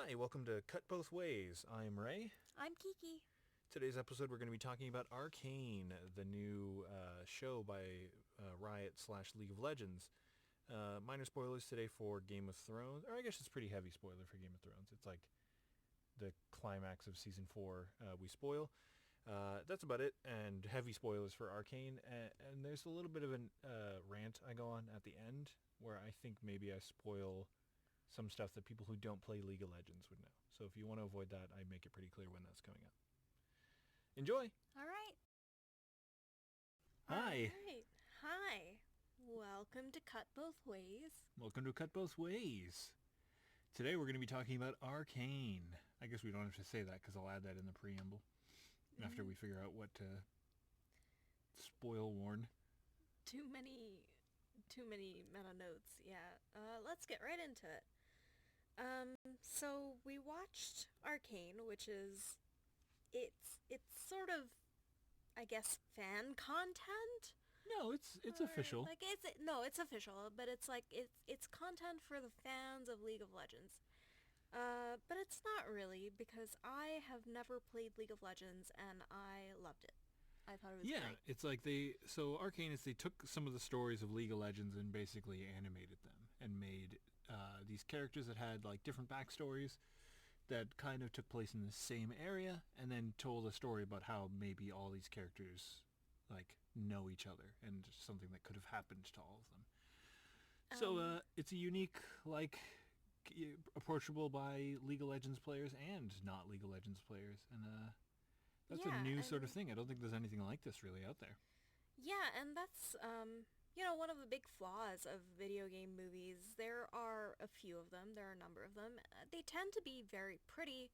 Hi, welcome to Cut Both Ways. I'm Ray. I'm Kiki. Today's episode we're going to be talking about Arcane, the new show by Riot / League of Legends. Minor spoilers today for Game of Thrones, or I guess it's pretty heavy spoiler for Game of Thrones. It's like the climax of Season 4 we spoil. That's about it, and heavy spoilers for Arcane. And there's a little bit of a rant I go on at the end where I think maybe I spoil some stuff that people who don't play League of Legends would know. So if you want to avoid that, I make it pretty clear when that's coming up. Enjoy! All right. Hi! All right. Hi. Welcome to Cut Both Ways. Welcome to Cut Both Ways. Today we're going to be talking about Arcane. I guess we don't have to say that because I'll add that in the preamble after we figure out what to spoil warn. Too many meta notes. Yeah. Let's get right into it. So we watched Arcane, which is it's sort of, I guess, fan content. No, it's official. Like it's official, but it's like it's content for the fans of League of Legends. But it's not really, because I have never played League of Legends and I loved it. I thought it was great. It's like Arcane is they took some of the stories of League of Legends and basically animated them and made these characters that had like different backstories that kind of took place in the same area, and then told a story about how maybe all these characters like know each other and something that could have happened to all of them. So it's a unique, like, approachable by League of Legends players and not League of Legends players, and that's a new sort of thing. I don't think there's anything like this really out there. Yeah, and that's, one of the big flaws of video game movies. There are a few of them. There are a number of them. They tend to be very pretty,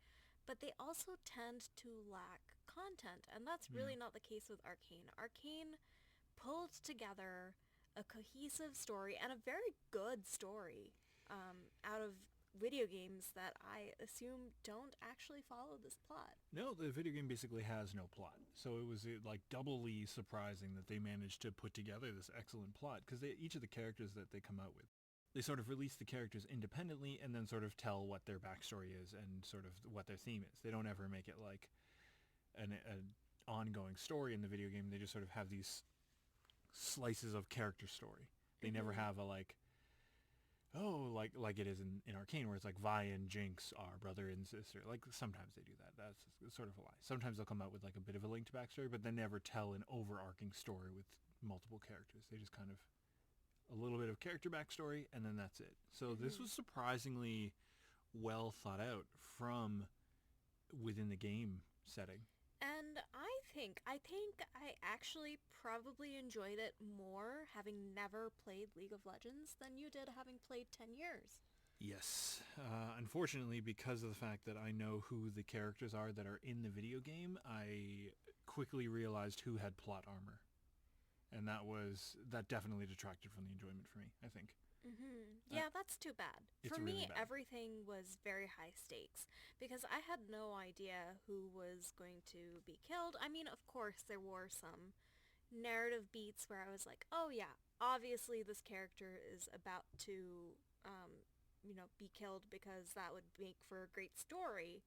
but they also tend to lack content, and that's really not the case with Arcane. Arcane pulled together a cohesive story, and a very good story, out of video games that I assume don't actually follow this plot. No, the video game basically has no plot. So it was like doubly surprising that they managed to put together this excellent plot, because each of the characters that they come out with, they sort of release the characters independently and then sort of tell what their backstory is and sort of what their theme is. They don't ever make it like an ongoing story in the video game. They just sort of have these slices of character story. They never have a like it is in Arcane, where it's like Vi and Jinx are brother and sister. Like, sometimes they do that. That's sort of a lie. Sometimes they'll come out with like a bit of a linked backstory, but they never tell an overarching story with multiple characters. They just kind of a little bit of character backstory, and then that's it. So this was surprisingly well thought out from within the game setting. And I think I actually probably enjoyed it more having never played League of Legends than you did having played 10 years. Yes. Unfortunately, because of the fact that I know who the characters are that are in the video game, I quickly realized who had plot armor. And that definitely detracted from the enjoyment for me, I think. Yeah, that's too bad. For really me, bad. everything was very high stakes, because I had no idea who was going to be killed. I mean, of course, there were some narrative beats where I was like, oh yeah, obviously this character is about to, be killed, because that would make for a great story.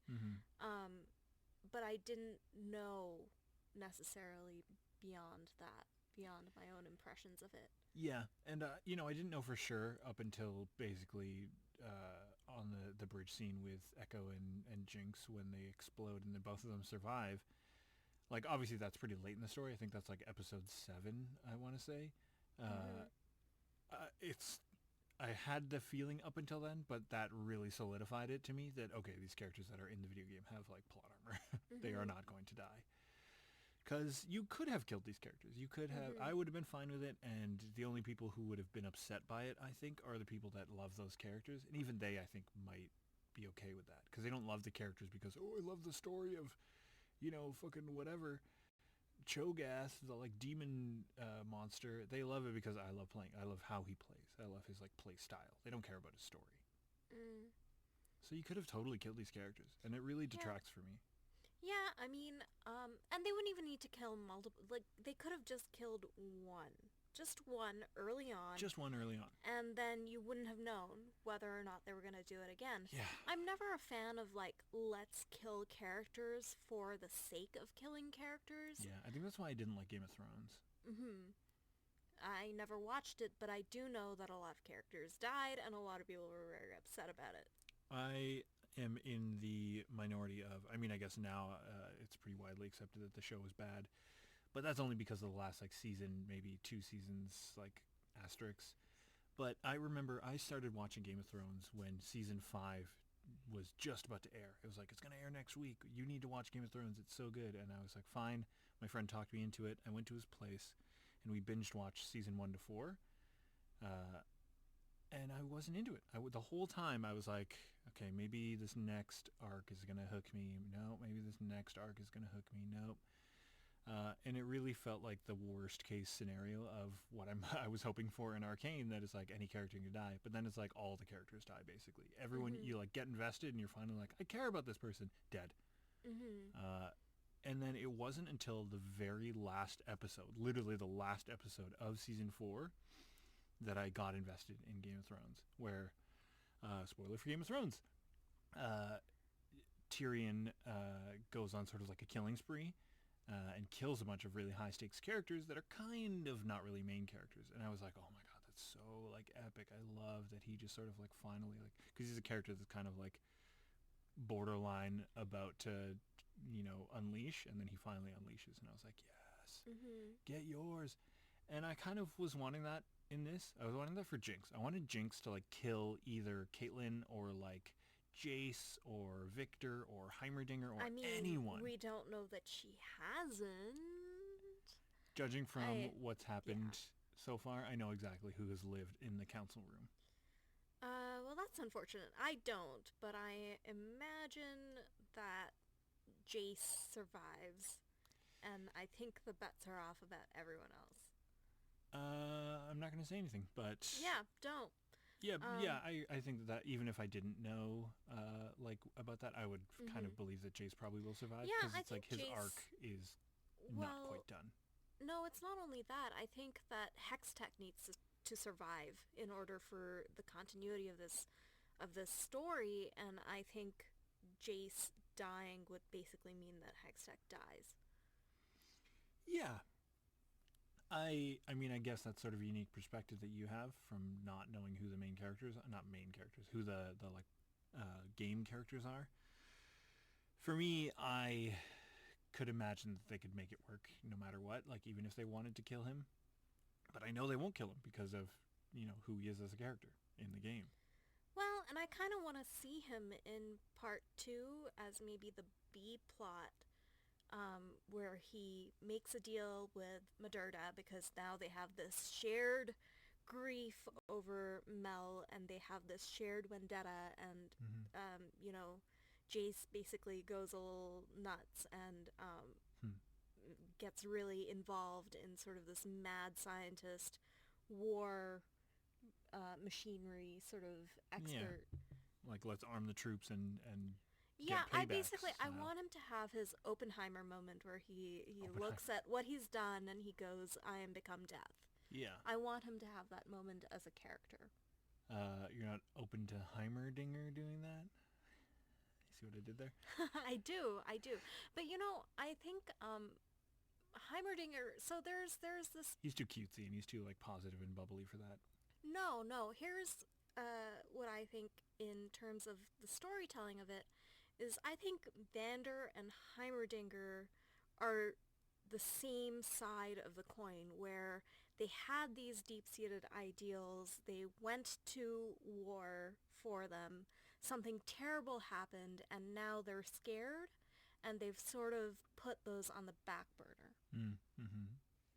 But I didn't know necessarily beyond that, beyond my own impressions of it. Yeah, and I didn't know for sure up until basically on the bridge scene with Echo and Jinx when they explode and then both of them survive. Like, obviously that's pretty late in the story. I think that's like episode 7, I want to say. I had the feeling up until then, but that really solidified it to me that, okay, these characters that are in the video game have like plot armor. They are not going to die. Because you could have killed these characters. You could have... I would have been fine with it, and the only people who would have been upset by it, I think, are the people that love those characters. And even they, I think, might be okay with that. Because they don't love the characters because, I love the story of, fucking whatever, Cho'Gath, the, like, demon monster. They love it because I love playing. I love how he plays. I love his, like, play style. They don't care about his story. So you could have totally killed these characters, and it really detracts for me. Yeah, I mean, and they wouldn't even need to kill multiple, like, they could have just killed one just one early on. Just one early on. And then you wouldn't have known whether or not they were going to do it again. Yeah. I'm never a fan of, like, let's kill characters for the sake of killing characters. Yeah, I think that's why I didn't like Game of Thrones. I never watched it, but I do know that a lot of characters died, and a lot of people were very upset about it. I am in the minority of, I mean, I guess now it's pretty widely accepted that the show was bad, but that's only because of the last, like, season, maybe 2 seasons, like, asterisks. But I remember I started watching Game of Thrones when season 5 was just about to air. It was like, it's going to air next week. You need to watch Game of Thrones. It's so good. And I was like, fine. My friend talked me into it. I went to his place, and we binged watched season 1 to 4. And I wasn't into it. The whole time I was like, okay, maybe this next arc is going to hook me. No, maybe this next arc is going to hook me. Nope. And it really felt like the worst case scenario of what I was hoping for in Arcane, that is like any character can die, but then it's like all the characters die basically. Everyone, you like get invested and you're finally like, I care about this person, dead. And then it wasn't until the very last episode, literally the last episode of season 4, that I got invested in Game of Thrones, where, spoiler for Game of Thrones, Tyrion goes on sort of like a killing spree, and kills a bunch of really high-stakes characters that are kind of not really main characters. And I was like, oh my god, that's so, like, epic. I love that he just sort of, like, finally, like, because he's a character that's kind of, like, borderline about to, you know, unleash, and then he finally unleashes. And I was like, yes, get yours. And I kind of was wanting that in this. I was wanting that for Jinx. I wanted Jinx to, like, kill either Caitlyn or, like, Jace or Victor or Heimerdinger or anyone. We don't know that she hasn't. Judging from what's happened so far, I know exactly who has lived in the council room. Well, that's unfortunate. I don't, but I imagine that Jace survives, and I think the bets are off about everyone else. I'm not going to say anything, but... Yeah, don't. Yeah, I think that even if I didn't know, like, about that, I would kind of believe that Jace probably will survive. Yeah, because it's like his arc is not quite done. No, it's not only that. I think that Hextech needs to survive in order for the continuity of this story, and I think Jace dying would basically mean that Hextech dies. Yeah. I mean, I guess that's sort of a unique perspective that you have from not knowing who the main characters, not main characters, who the like game characters are. For me, I could imagine that they could make it work no matter what, like even if they wanted to kill him. But I know they won't kill him because of, you know, who he is as a character in the game. Well, and I kind of want to see him in part 2 as maybe the B plot. Where he makes a deal with Modurda because now they have this shared grief over Mel, and they have this shared vendetta, and you know, Jace basically goes a little nuts and gets really involved in sort of this mad scientist war machinery sort of expert. Yeah. Like, let's arm the troops and yeah, I want him to have his Oppenheimer moment where he looks at what he's done and he goes, I am become death. Yeah. I want him to have that moment as a character. You're not open to Heimerdinger doing that? You see what I did there? I do. But you know, I think Heimerdinger, so there's this... He's too cutesy and he's too, like, positive and bubbly for that. No, here's what I think in terms of the storytelling of it. Is I think Vander and Heimerdinger are the same side of the coin, where they had these deep-seated ideals, they went to war for them, something terrible happened, and now they're scared, and they've sort of put those on the back burner.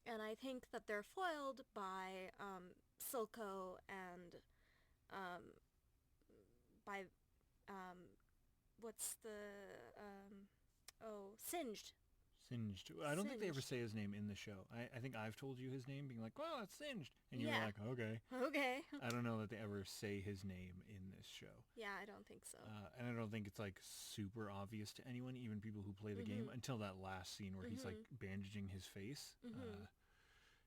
And I think that they're foiled by Silco and by... what's the, Singed. I don't think they ever say his name in the show. I think I've told you his name, being like, well, it's Singed. And you're like, okay. Okay. I don't know that they ever say his name in this show. Yeah, I don't think so. And I don't think it's, like, super obvious to anyone, even people who play the game, until that last scene where he's, like, bandaging his face.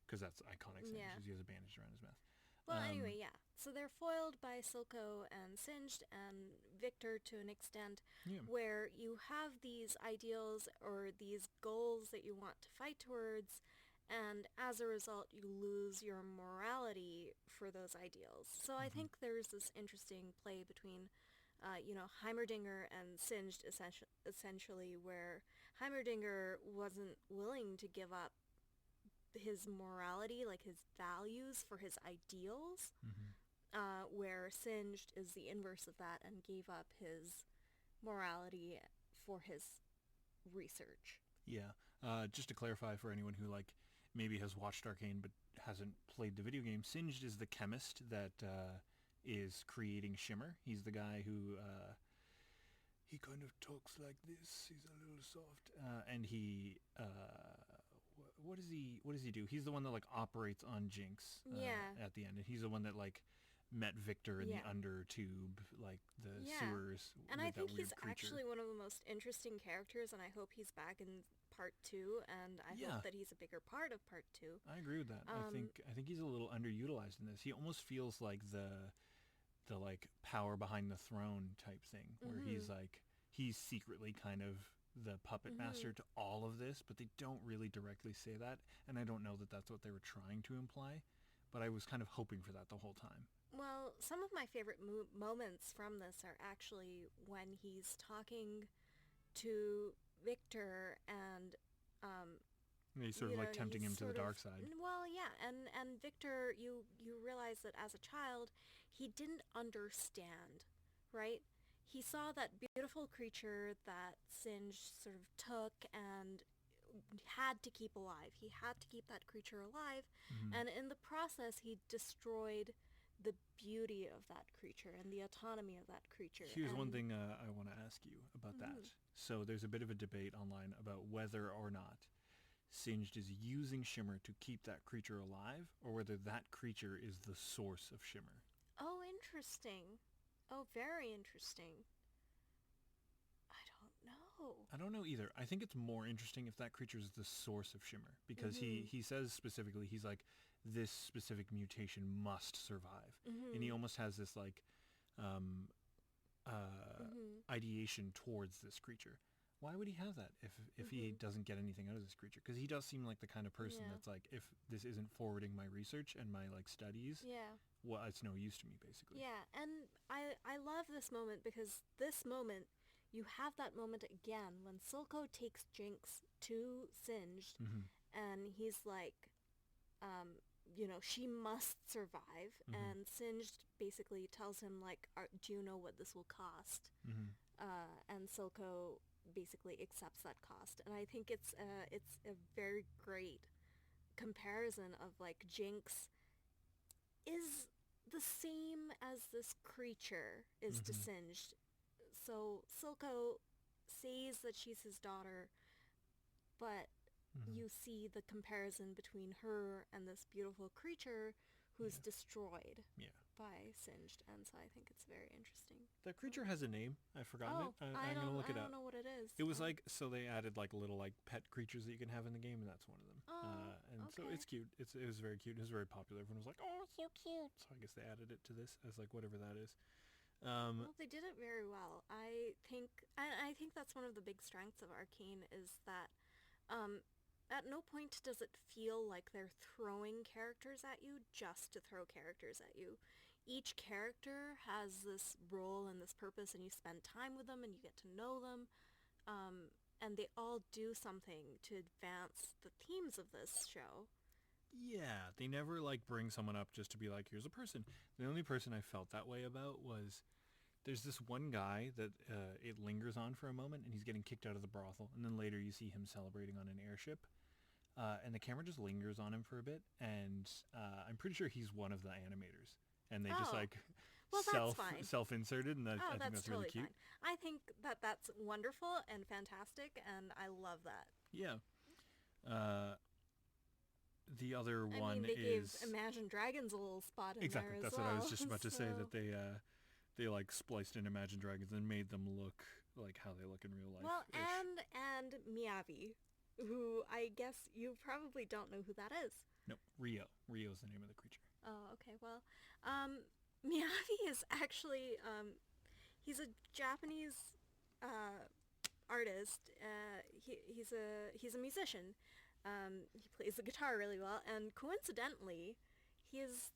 because that's iconic Singed. Yeah. He has a bandage around his mouth. Well, anyway, yeah. So they're foiled by Silco and Singed and Victor to an extent, Yeah. where you have these ideals or these goals that you want to fight towards, and as a result, you lose your morality for those ideals. So I think there's this interesting play between, Heimerdinger and Singed essentially, where Heimerdinger wasn't willing to give up his morality, like his values for his ideals, where Singed is the inverse of that and gave up his morality for his research. Yeah. Just to clarify for anyone who like maybe has watched Arcane but hasn't played the video game, Singed is the chemist that is creating Shimmer. He's the guy who he kind of talks like this. He's a little soft, and he what does he do? He's the one that like operates on Jinx at the end, and he's the one that like met Victor in the under tube, like the sewers. And with I think that weird he's creature. actually one of the most interesting characters, and I hope he's back in part 2, and I hope that he's a bigger part of part 2. I agree with that. I think he's a little underutilized in this. He almost feels like the like power behind the throne type thing, where he's secretly kind of the puppet master to all of this, but they don't really directly say that, and I don't know that that's what they were trying to imply, but I was kind of hoping for that the whole time. Well, some of my favorite moments from this are actually when he's talking to Victor and he's sort of like tempting him to the dark side. Well, yeah, and Victor, you realize that as a child, he didn't understand, right? He saw that beautiful creature that Singed sort of took and had to keep alive. He had to keep that creature alive, and in the process, he destroyed the beauty of that creature and the autonomy of that creature. Here's one thing I want to ask you about that. So there's a bit of a debate online about whether or not Singed is using Shimmer to keep that creature alive, or whether that creature is the source of Shimmer. Oh, interesting. Oh, very interesting. I don't know. I don't know either. I think it's more interesting if that creature is the source of Shimmer, because he says specifically, he's like, this specific mutation must survive. And he almost has this like ideation towards this creature. Why would he have that if he doesn't get anything out of this creature? Because he does seem like the kind of person that's like, if this isn't forwarding my research and my like studies, well, it's no use to me, basically. Yeah, and I love this moment, because this moment, you have that moment again when Silco takes Jinx to Singed, and he's like, she must survive, and Singed basically tells him, like, do you know what this will cost? And Silco basically accepts that cost, and I think it's a very great comparison of, like, Jinx is the same as this creature is to Singed. So Silco says that she's his daughter, but you see the comparison between her and this beautiful creature who's destroyed by Singed, and so I think it's very interesting. That creature has a name. I've forgotten it. I'm going to look it up. I don't know what it is. It was like, so they added like little like pet creatures that you can have in the game, and that's one of them. So it's cute. It was very cute. It was very popular. Everyone was like, oh, it's so cute. So I guess they added it to this as like whatever that is. Well, they did it very well. I think that's one of the big strengths of Arcane, is that at no point does it feel like they're throwing characters at you just to throw characters at you. Each character has this role and this purpose, and you spend time with them and you get to know them, and they all do something to advance the themes of this show. Yeah, they never like bring someone up just to be like, here's a person. The only person I felt that way about was, there's this one guy that it lingers on for a moment, and he's getting kicked out of the brothel, and then later you see him celebrating on an airship, and the camera just lingers on him for a bit, and I'm pretty sure he's one of the animators, and they just like self-inserted, and I think that's totally really cute. Fine. I think that's wonderful and fantastic, and I love that. Yeah. The other one they gave is Imagine Dragons a little spot in exactly. there as That's well. what I was just about to say, that they like spliced in Imagine Dragons and made them look like how they look in real life. Well, and Miyavi. who I guess you probably don't know who that is. Nope, Rio. Rio is the name of the creature. Oh, okay. Well, Miyavi is actually he's a Japanese uh, artist. He's a musician. He plays the guitar really well, and coincidentally, his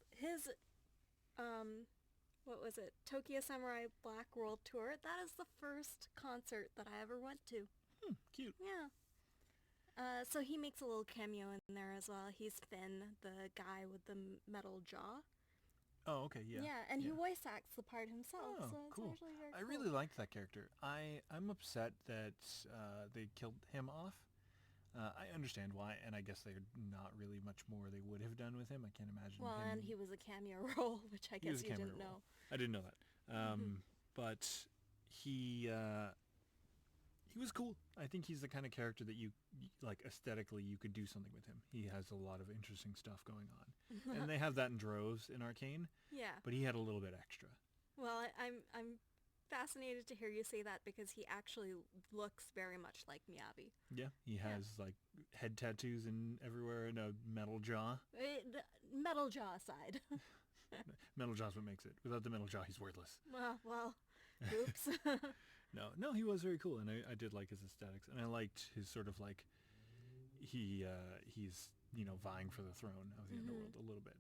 what was it? Tokyo Samurai Black World Tour. That is the first concert that I ever went to. Cute. Yeah. So he makes a little cameo in there as well. He's Finn, the guy with the metal jaw. Oh, okay, yeah. Yeah, and he yeah. voice acts the part himself, Oh, so it's cool. actually very I cool. really liked that character. I'm upset that they killed him off. I understand why, and I guess there's not really much more they would have done with him. I can't imagine Well, him. and he was a cameo role, which I He was guess a you camera didn't role. know. I didn't know that. But he was cool. I think he's the kind of character that you like aesthetically you could do something with him. He has a lot of interesting stuff going on, and they have that in droves in Arcane. Yeah. But he had a little bit extra. Well, I'm fascinated to hear you say that because he actually looks very much like Miyabi. Yeah, he has like head tattoos and everywhere and a metal jaw. Metal jaw aside. Metal jaw's what makes it. Without the metal jaw, he's worthless. well, oops. No, he was very cool, and I did like his aesthetics, and I liked his sort of like he's vying for the throne of the underworld a little bit.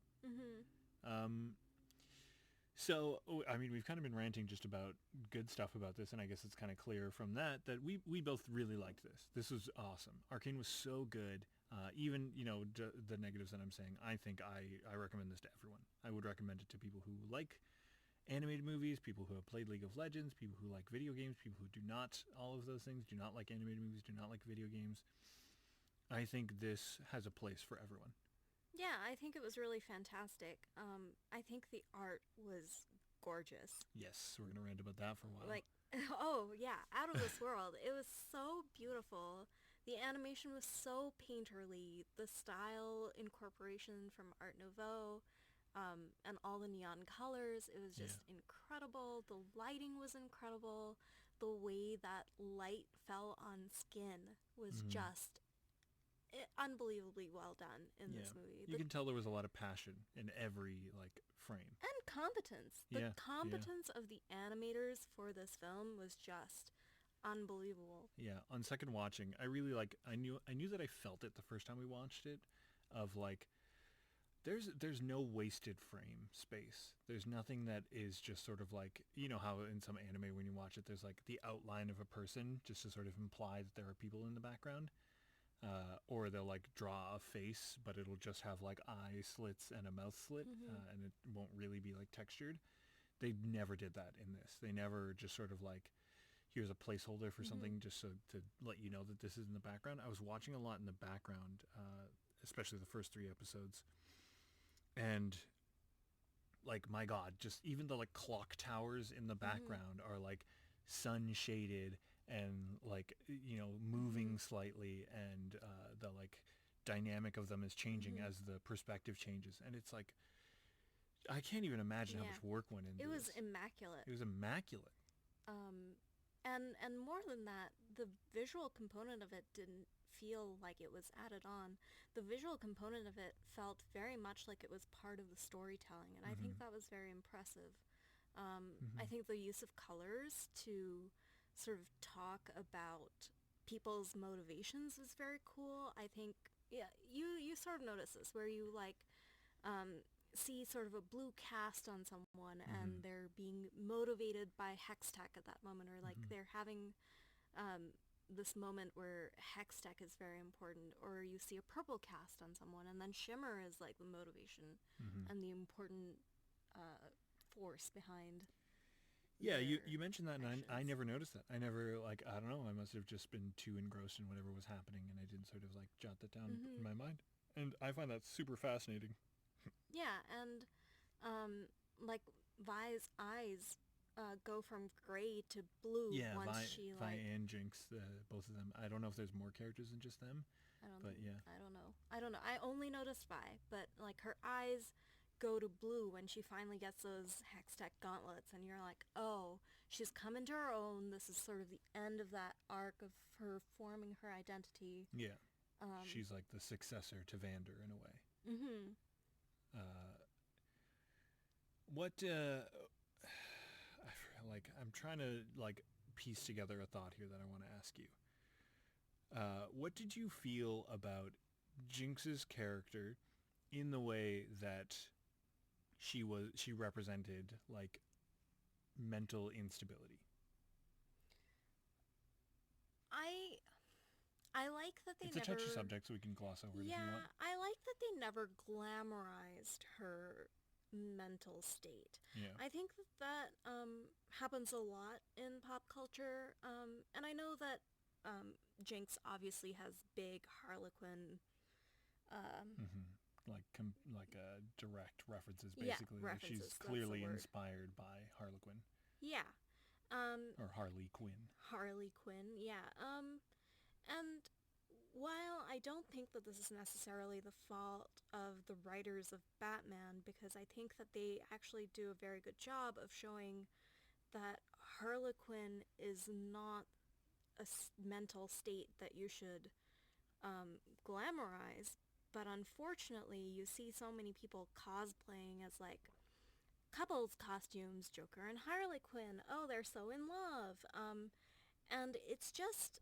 So, I mean, we've kind of been ranting just about good stuff about this, and I guess it's kind of clear from that we both really liked this. This was awesome. Arcane was so good. Even, the negatives that I'm saying, I think I recommend this to everyone. I would recommend it to people who like animated movies, people who have played League of Legends, people who like video games, people who do not, all of those things, do not like animated movies, do not like video games. I think this has a place for everyone. Yeah, I think it was really fantastic. I think the art was gorgeous. Yes, we're going to rant about that for a while. Like, oh yeah, out of this world. It was so beautiful. The animation was so painterly. The style incorporation from Art Nouveau, and all the neon colors, it was just incredible. The lighting was incredible. The way that light fell on skin was just unbelievably well done in this movie. You can tell there was a lot of passion in every frame. And competence. The competence of the animators for this film was just unbelievable. Yeah, on second watching, I really I knew that I felt it the first time we watched it, of there's no wasted frame space. There's nothing that is just sort of how in some anime when you watch it there's the outline of a person just to sort of imply that there are people in the background. Or they'll draw a face, but it'll just have eye slits and a mouth slit, and it won't really be textured. They never did that in this. They never just sort of here's a placeholder for something just so to let you know that this is in the background. I was watching a lot in the background, especially the first 3 episodes, and my God, just even the clock towers in the background are sun shaded and moving slightly, and the dynamic of them is changing as the perspective changes, and it's I can't even imagine how much work went into it. It was this. immaculate. It was immaculate. And more than that, the visual component of it didn't feel like it was added on. The visual component of it felt very much like it was part of the storytelling, and I think that was very impressive. I think the use of colors to sort of talk about people's motivations was very cool. I think, yeah, you sort of notice this where you see sort of a blue cast on someone and they're being motivated by Hextech at that moment, or they're having this moment where Hextech is very important, or you see a purple cast on someone and then Shimmer is the motivation and the important force behind. Yeah, you mentioned that, and I never noticed that. I never, I don't know, I must have just been too engrossed in whatever was happening, and I didn't sort of, jot that down in my mind. And I find that super fascinating. Yeah, and, Vi's eyes go from gray to blue once she, Vi and Jinx, both of them. I don't know if there's more characters than just them, I don't know. I only noticed Vi, but, her eyes go to blue when she finally gets those Hextech gauntlets, and you're like, oh, she's come into her own. This is sort of the end of that arc of her forming her identity. Yeah. Um, She's like the successor to Vander in a way. mm-hmm. Uh, what I'm trying to like piece together a thought here that I want to ask you. What did you feel about Jinx's character in the way that she represented like mental instability? I like that they It's never... a touchy subject, so we can gloss over it if you Yeah, want. I like that they never glamorized her mental state. Yeah. I think that happens a lot in pop culture, and I know that Jinx obviously has big Harlequin... Mm-hmm. Like direct references, Yeah, basically. Like references, she's that's clearly the word. inspired by Harlequin. Yeah. Or Harley Quinn. Harley Quinn, yeah. And while I don't think that this is necessarily the fault of the writers of Batman, because I think that they actually do a very good job of showing that Harlequin is not a mental state that you should glamorize, but unfortunately you see so many people cosplaying as like couples costumes, Joker and Harley Quinn. Oh, they're so in love. And it's just,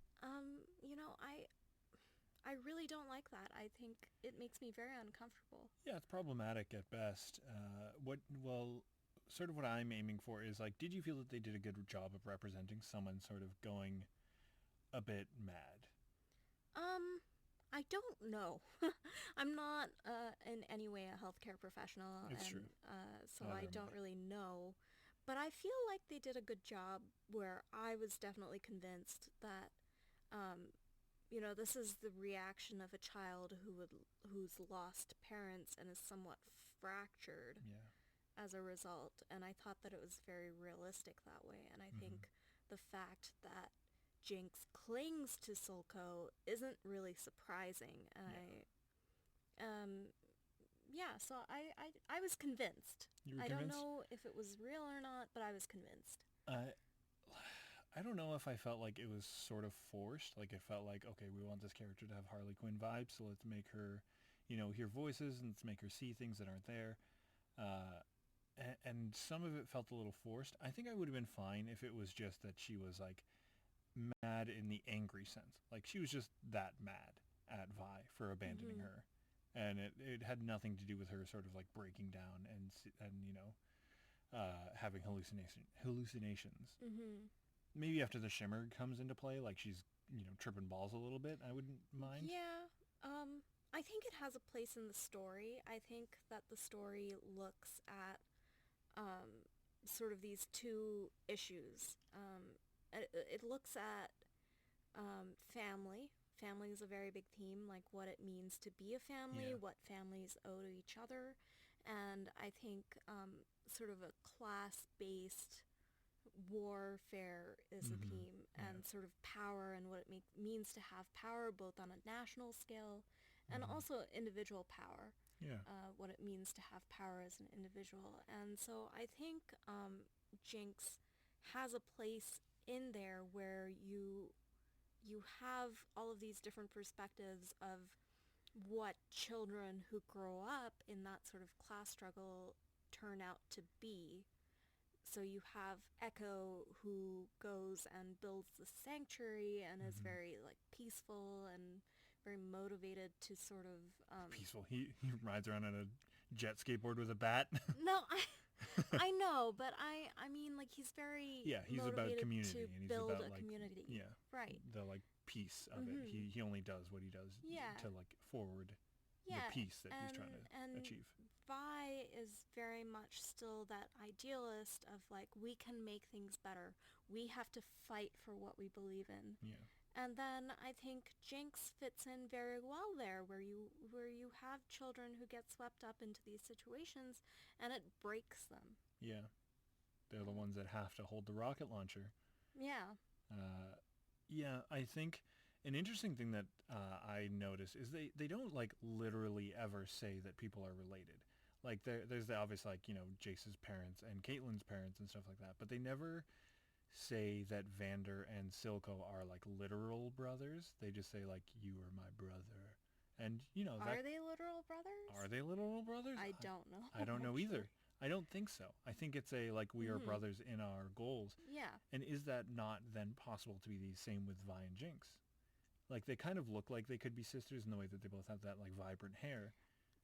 I really don't like that. I think it makes me very uncomfortable. Yeah, it's problematic at best. Sort of what I'm aiming for is like, did you feel that they did a good job of representing someone sort of going a bit mad? I don't know. I'm not in any way a healthcare professional, It's and true. so Neither I am don't I. really know. But I feel like they did a good job where I was definitely convinced that, this is the reaction of a child who's lost parents and is somewhat fractured Yeah. as a result. And I thought that it was very realistic that way. And I Mm-hmm. think the fact that Jinx clings to Sulco isn't really surprising. And so I was convinced. You were I don't convinced? know if it was real or not, but I was convinced. I don't know if I felt like it was sort of forced. Like it felt like, okay, we want this character to have Harley Quinn vibes, so let's make her, hear voices and let's make her see things that aren't there. And some of it felt a little forced. I think I would have been fine if it was just that she was like mad in the angry sense. Like she was just that mad at Vi for abandoning Mm-hmm. her. And it had nothing to do with her sort of like breaking down and having hallucinations. Mm-hmm. Maybe after the shimmer comes into play, like she's, tripping balls a little bit, I wouldn't mind. Yeah, I think it has a place in the story. I think that the story looks at sort of these two issues. It looks at family. Family is a very big theme, like what it means to be a family, Yeah. what families owe to each other, and I think sort of a class-based warfare is a Mm-hmm. theme, Yeah. and sort of power and what it means to have power both on a national scale and Mm-hmm. also individual power, Yeah. what it means to have power as an individual. And so I think Jinx has a place in there where you have all of these different perspectives of what children who grow up in that sort of class struggle turn out to be. So you have Echo, who goes and builds the sanctuary and is Mm-hmm. very like peaceful and very motivated to sort of Peaceful. He rides around on a jet skateboard with a bat. no, I know, but I mean like he's very Yeah, he's about motivated community to and he's build about a like community. yeah, Right. the like peace of it. Mm-hmm. He only does what he does Yeah. to like forward Yeah. the peace that he's and trying to and achieve. Vi is very much still that idealist of like we can make things better. We have to fight for what we believe in. Yeah. And then I think Jinx fits in very well there, where you have children who get swept up into these situations, and it breaks them. Yeah. They're the ones that have to hold the rocket launcher. Yeah. Yeah, I think an interesting thing that I notice is they don't like literally ever say that people are related. Like there's the obvious, like, Jace's parents and Caitlyn's parents and stuff like that, but they never say that Vander and Silco are like literal brothers. They just say like, you are my brother. And Are they literal brothers? are they literal brothers? I don't know. I don't know actually. either. I don't think so. I think it's a like, we are brothers in our goals. Yeah. And is that not then possible to be the same with Vi and Jinx? Like, they kind of look like they could be sisters in the way that they both have that like vibrant hair.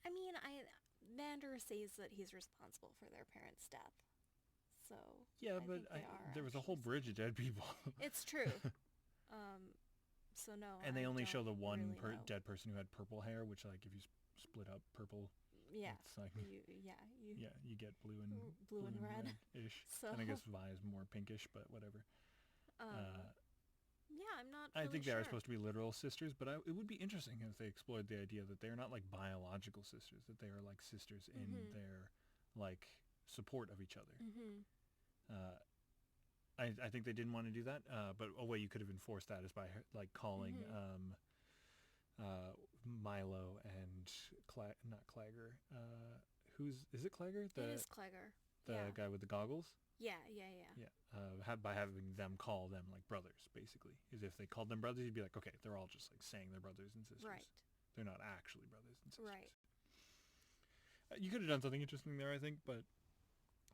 I mean, Vander says that he's responsible for their parents' death. So Yeah, I but think they are there was a whole actually bridge of dead people. It's true. So no. And they I only show don't the one really know. dead person who had purple hair, which, like, if you split up purple, Yeah. it's like, You you get blue and blue and red. ish. So And I guess Vi is more pinkish, but whatever. yeah, I'm not. I really think they are sure. supposed to be literal sisters, but it would be interesting if they explored the idea that they're not like biological sisters, that they are like sisters in their like support of each other. I think they didn't want to do that, but a way you could have enforced that is by like calling Milo and not Clagger. Is it Clagger? It is Clegger. The Yeah. guy with the goggles. Yeah. Yeah, by having them call them like brothers, basically. Is if they called them brothers, you'd be like, okay, they're all just like saying they're brothers and sisters. Right. They're not actually brothers and sisters. Right. You could have done something interesting there, I think, but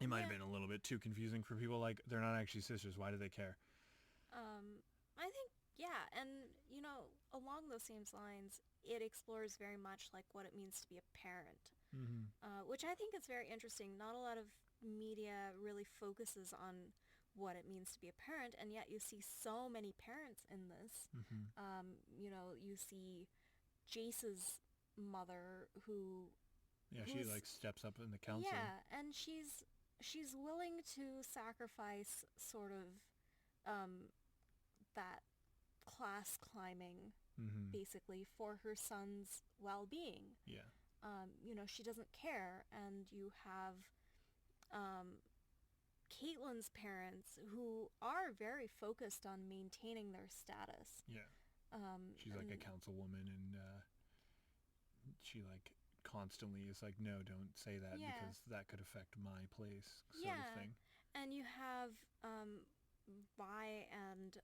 it might have been a little bit too confusing for people. Like, they're not actually sisters. Why do they care? I think, yeah, and along those same lines, it explores very much like what it means to be a parent, which I think is very interesting. Not a lot of media really focuses on what it means to be a parent, and yet you see so many parents in this. You see Jace's mother who She like steps up in the council. yeah, and she's willing to sacrifice sort of that class climbing basically for her son's well-being. Yeah. She doesn't care, and you have Caitlyn's parents who are very focused on maintaining their status. Yeah. She's like a councilwoman, and she like constantly is like, no, don't say that because that could affect my place, sort of thing. And you have Vi and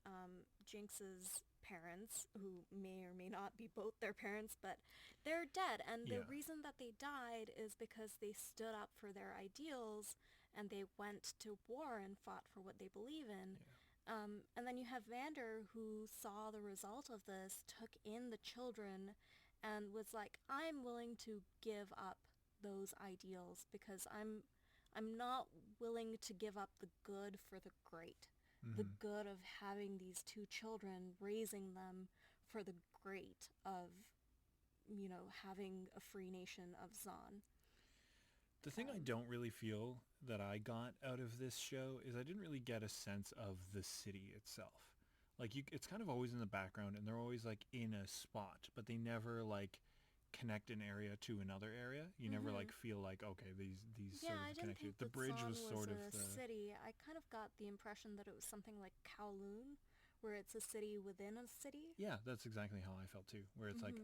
Jinx's parents, who may or may not be both their parents, but they're dead. And the reason that they died is because they stood up for their ideals and they went to war and fought for what they believe in. And then you have Vander, who saw the result of this, took in the children, and was like, I'm willing to give up those ideals because I'm not willing to give up the good for the great. The good of having these two children, raising them for the great of, having a free nation of Zon. The thing I don't really feel that I got out of this show is I didn't really get a sense of the city itself. Like, it's kind of always in the background, and they're always like in a spot, but they never like connect an area to another area. You never like feel like, okay, these sort I of didn't connected. think The that bridge Zon was sort of a the city. I kind of got the impression that it was something like Kowloon, where it's a city within a city. Yeah, that's exactly how I felt too. Where it's like,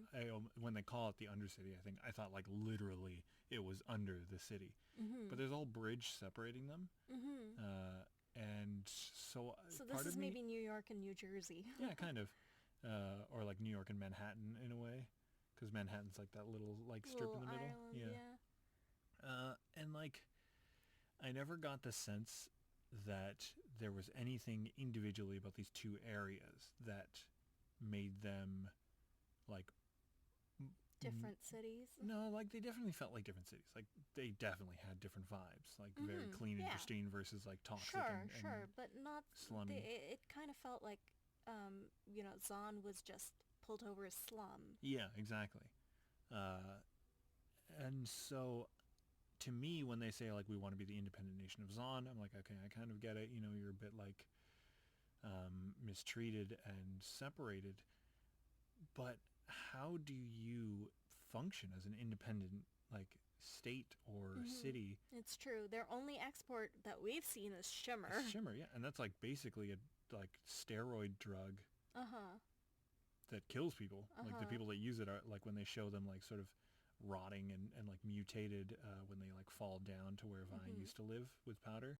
when they call it the Undercity, I thought like literally it was under the city. But there's a whole bridge separating them. And so this is maybe New York and New Jersey. Yeah, kind of. Or like New York and Manhattan in a way. Because Manhattan's like that little like strip in the middle. Island, yeah. And like, I never got the sense that there was anything individually about these two areas that made them like different cities. No, like they definitely felt like different cities. Like they definitely had different vibes. Like very clean and pristine versus like toxic and but not slummy. It kind of felt like Zon was just pulled over a slum. Yeah, exactly. And so to me, when they say like we want to be the independent nation of Zon, I'm like, okay, I kind of get it. You're a bit like mistreated and separated. But how do you function as an independent like state or city? It's true. Their only export that we've seen is Shimmer. Shimmer, yeah, and that's like basically a like steroid drug. That kills people. Like the people that use it are like when they show them like sort of rotting and like mutated when they like fall down to where Vine Mm-hmm. used to live with Powder.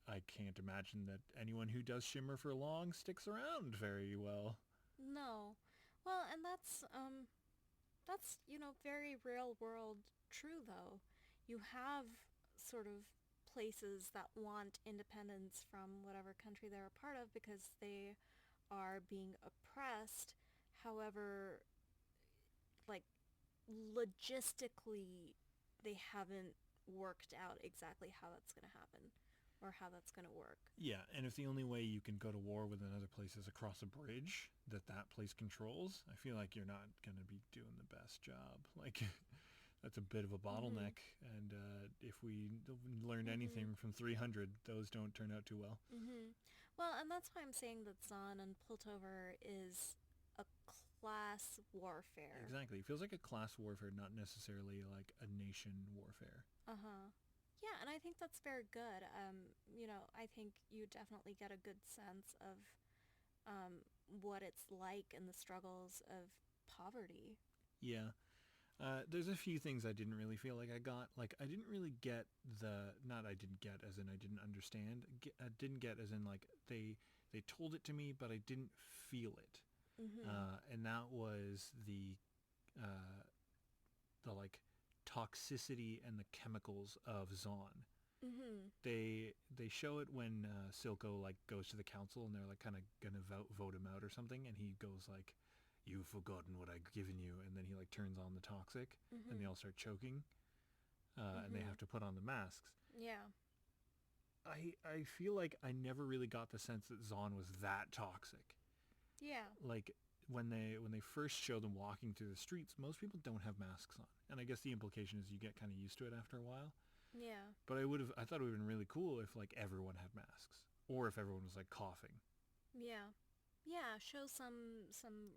I can't imagine that anyone who does Shimmer for long sticks around very well. No. Well, and that's, very real world true though. You have sort of places that want independence from whatever country they're a part of because they are being oppressed. However, like logistically, they haven't worked out exactly how that's going to happen or how that's going to work. Yeah, and if the only way you can go to war with another place is across a bridge that place controls, I feel like you're not going to be doing the best job. Like, that's a bit of a Mhm. bottleneck, and if we learned Mhm. anything from 300, those don't turn out too well. Mhm. Well, and that's why I'm saying that Zon and Piltover is a class warfare. Exactly. It feels like a class warfare, not necessarily like a nation warfare. Uh-huh. Yeah, and I think that's very good. I think you definitely get a good sense of what it's like and the struggles of poverty. Yeah. There's a few things I didn't really feel like I got. Like, I didn't really get not I didn't get as in I didn't understand. I didn't get as in like they told it to me, but I didn't feel it. Mhm. And that was uh, the like toxicity and the chemicals of Zon. Mhm. They show it when Silco like goes to the council and they're like kind of gonna vote him out or something, and he goes like, "You've forgotten what I've given you," and then he like turns on the toxic, and they Mhm. all start choking, and they have Mhm. to put on the masks. Yeah. I feel like I never really got the sense that Zon was that toxic. Yeah. Like when they first show them walking through the streets, most people don't have masks on, and I guess the implication is you get kind of used to it after a while. Yeah. But I thought it would have been really cool if like everyone had masks, or if everyone was like coughing. Yeah. Yeah, show some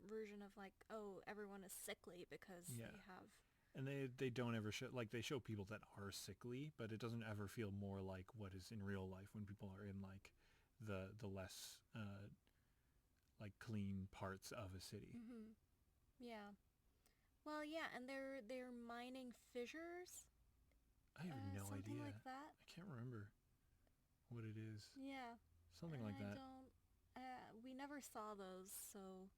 version of like, oh, everyone is sickly because Yeah, they have. and they don't ever show like they show people that are sickly, but it doesn't ever feel more like what is in real life when people are in like the less like clean parts of a city. Mhm. Yeah. Well, yeah, and they're mining fissures, I have no something idea. like that. I can't remember what it is. Yeah. Something And like I that. don't we never saw those, so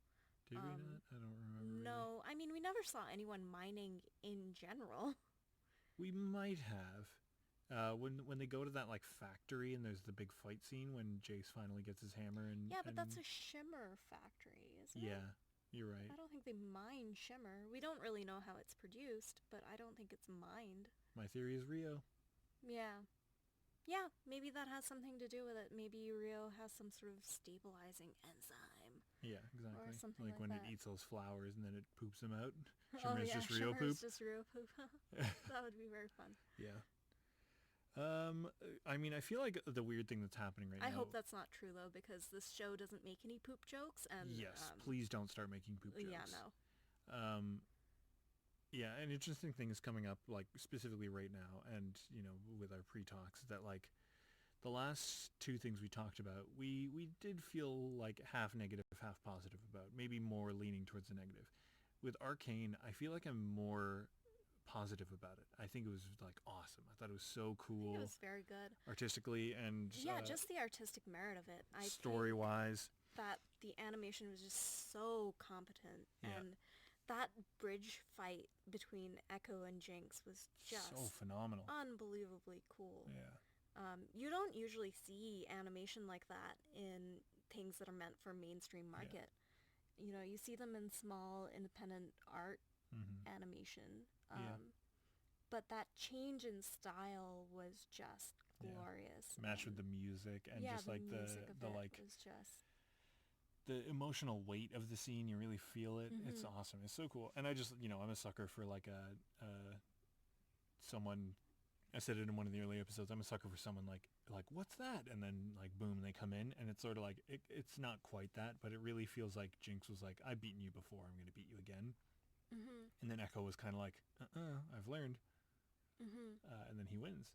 Did we not? I don't remember really. no. I mean, we never saw anyone mining in general. We might have. When they go to that like factory and there's the big fight scene when Jace finally gets his hammer Yeah, but that's and a shimmer factory, isn't it? yeah, you're right. I don't think they mine shimmer. We don't really know how it's produced, but I don't think it's mined. My theory is Rio. Yeah. Yeah, maybe that has something to do with it. Maybe Rio has some sort of stabilizing enzyme Yeah, or exactly. something Like like when it that. eats those flowers and then it poops them out. Oh Shimmer is yeah, just Rio shimmer poop. is just Rio poop. That would be very fun. Yeah. Um, I mean, I feel like the weird thing that's happening right I now. hope that's not true though, because this show doesn't make any poop jokes, and Yes, please don't start making poop yeah, jokes. no. Um, yeah, an interesting thing is coming up, like specifically right now, and with our pre-talks, that like the last two things we talked about, we did feel like half negative, half positive about, maybe more leaning towards the negative. With Arcane, I feel like I'm more positive about it. I think it was like awesome. I thought it was so I think it cool was very good. artistically and Yeah, just the artistic merit of it. I story think wise. that the animation was just so competent, Yeah, and that bridge fight between Echo and Jinx was so just phenomenal. unbelievably cool. Yeah, You don't usually see animation like that in things that are meant for mainstream yeah, market. You see them in small independent art mm-hmm. animation. Yeah, But that change in style was just yeah. glorious. Matched with And the music and yeah, just the like music of the it like was just. the emotional weight of the scene. You really feel it. It's Mhm. awesome. It's so cool. And I just I'm a sucker for like someone. I said it in one of the early episodes. I'm a sucker for someone like what's that? And then like boom, they come in, and it's sort of like it's not quite that, but it really feels like Jinx was like, I've beaten you before. I'm gonna beat you again. Mhm. And then Echo was kind of like, I've learned. Mhm. And then he wins.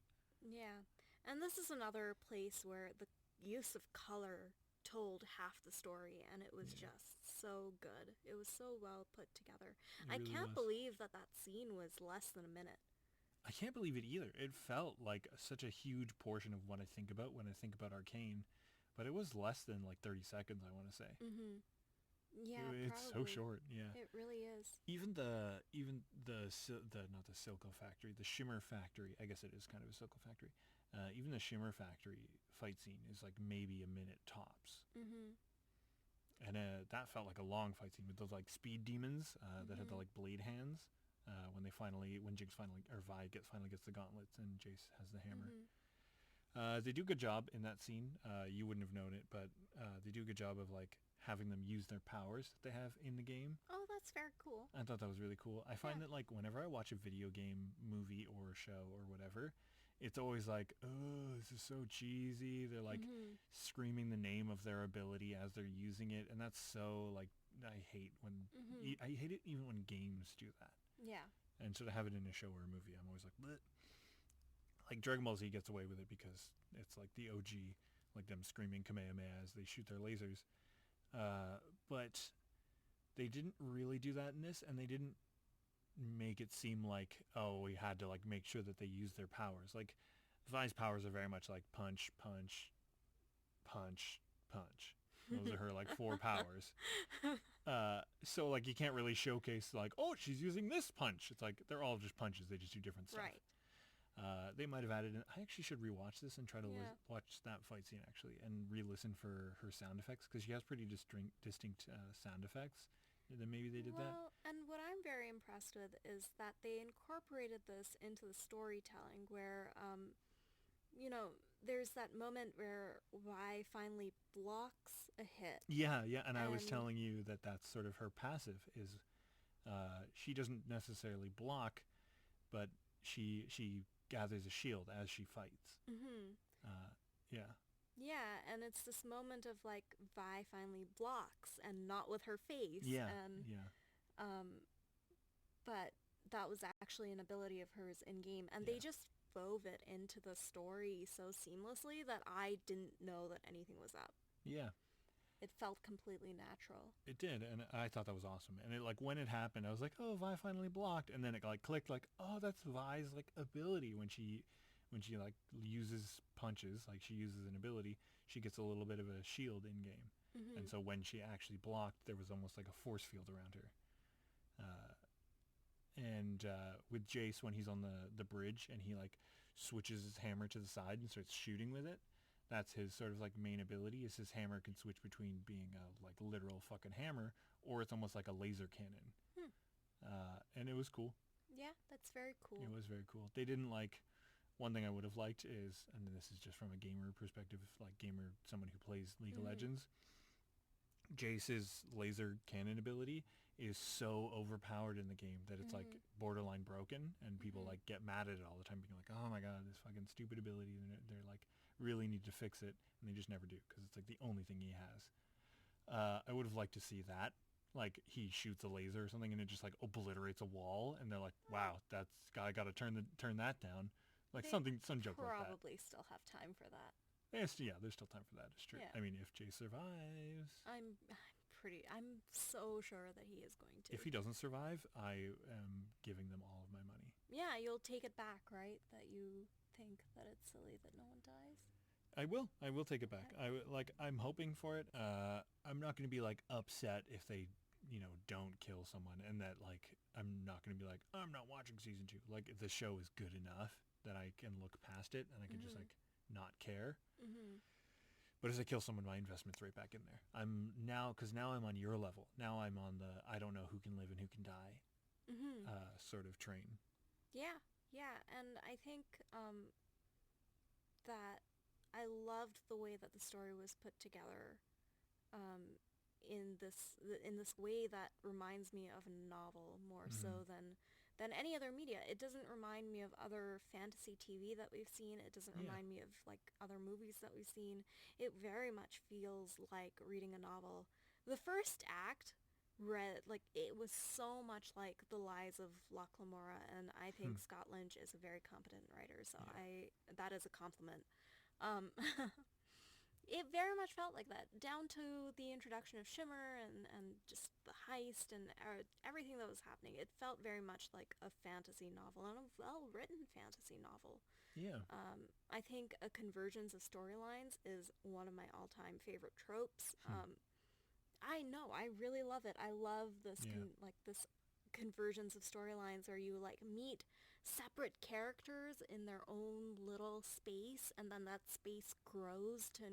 Yeah. And this is another place where the use of color told half the story, and it was Yeah. just so good. It was so well put together. It I really can't was. believe that that scene was less than a minute. I can't believe it either. It felt like such a huge portion of what I think about when I think about Arcane, but it was less than like 30 seconds, I want to say. Mm-hmm. Yeah, It's so probably. short, yeah. It really is. Even the not the Silco factory, the Shimmer factory. I guess it is kind of a Silco factory. Even the Shimmer factory fight scene is like maybe a minute tops, Mm-hmm. and that felt like a long fight scene with those like speed demons that had the Mm-hmm. like blade hands. When Jinx finally gets the gauntlets and Jace has the hammer. Mm-hmm. They do a good job in that scene. You wouldn't have known it, but they do a good job of like having them use their powers that they have in the game. Oh, that's very cool. I thought that was really cool. I find Yeah. that like whenever I watch a video game movie or show or whatever, it's always like, oh, this is so cheesy. They're like Mm-hmm. screaming the name of their ability as they're using it, and that's so like I hate when Mm-hmm. I hate it even when games do that. Yeah. And so to have it in a show or a movie, I'm always like, bleh. Like Dragon Ball Z gets away with it because it's like the OG, like them screaming Kamehameha as they shoot their lasers. But they didn't really do that in this, and they didn't make it seem like, oh, we had to like make sure that they use their powers. Like Vi's powers are very much like punch, punch, punch, punch. Those are her like four powers. So like you can't really showcase like, oh, she's using this punch. It's like they're all just punches. They just do different stuff. Right. They might have added in. I actually should rewatch this and try to Yeah. watch that fight scene actually and re-listen for her sound effects because she has pretty distinct sound effects. And then maybe they did that. Well, and what I'm very impressed with is that they incorporated this into the storytelling where, there's that moment where Y finally blocks a hit. Yeah, yeah. And I was And, telling you that that's sort of her passive is she doesn't necessarily block, but she gathers a shield as she fights. hmm Yeah. yeah, and it's this moment of like Vi finally blocks and not with her face. Yeah. And, Yeah. um, but that was actually an ability of hers in game. And Yeah. they just wove it into the story so seamlessly that I didn't know that anything was up. Yeah. It felt completely natural. It did, and I thought that was awesome. And it like when it happened, I was like, "Oh, Vi finally blocked," and then it like clicked, like, "Oh, that's Vi's like ability when she like uses punches, like she uses an ability, she gets a little bit of a shield in game, and Hmm so when she actually blocked, there was almost like a force field around her." Uh, and with Jace, when he's on the bridge and he like switches his hammer to the side and starts shooting with it, that's his sort of like main ability. Is his hammer can switch between being a like literal fucking hammer or it's almost like a laser cannon. Hmm. And it was cool. Yeah, that's very cool. It was very cool. They didn't like. One thing I would have liked is, and this is just from a gamer perspective, like someone who plays League of Mhm. Legends, Jace's laser cannon ability is so overpowered in the game that it's like Mhm. borderline broken, and people Mhm. like get mad at it all the time, being like, "Oh my god, this fucking stupid ability!" And they're like, really need to fix it, and they just never do because it's like the only thing he has. I would have liked to see that, like he shoots a laser or something, and it just like obliterates a wall, and they're like, "Wow, that's I got to turn that down." Like They some joke like that. probably still have time for that. Yes, yeah, there's still time for that. It's true. Yeah. I mean, if Jay survives. I'm so sure that he is going to. If he doesn't survive, I am giving them all of my money. Yeah, you'll take it back, right? That you think that it's silly that no one dies. I will. I will take it back. Okay. I'm hoping for it. I'm not going to be like upset if they, don't kill someone, and that like I'm not going to be like I'm not watching season 2. Like if the show is good enough that I can look past it and I can just Mhm. like not care. Mhm. But as I kill someone, my investment's right back in there. Because now I'm on your level. Now I'm on the I don't know who can live and who can die Mhm. sort of train. Yeah. Yeah, and I think that I loved the way that the story was put together um, in this way that reminds me of a novel more Mm-hmm. so than any other media. It doesn't remind me of other fantasy TV that we've seen. It doesn't Yeah. remind me of like other movies that we've seen. It very much feels like reading a novel. The first act read like it was so much like The Lies of Locke Lamora, and I think Scott Lynch is a very competent writer, so Yeah. I that is a compliment. Um It very much felt like that, down to the introduction of Shimmer and just the heist and everything that was happening. It felt very much like a fantasy novel, and a well-written fantasy novel. Yeah. I think a convergence of storylines is one of my all-time favorite tropes. I know, I really love it. I love this Yeah. this conversions of storylines where you like meet separate characters in their own little space, and then that space grows to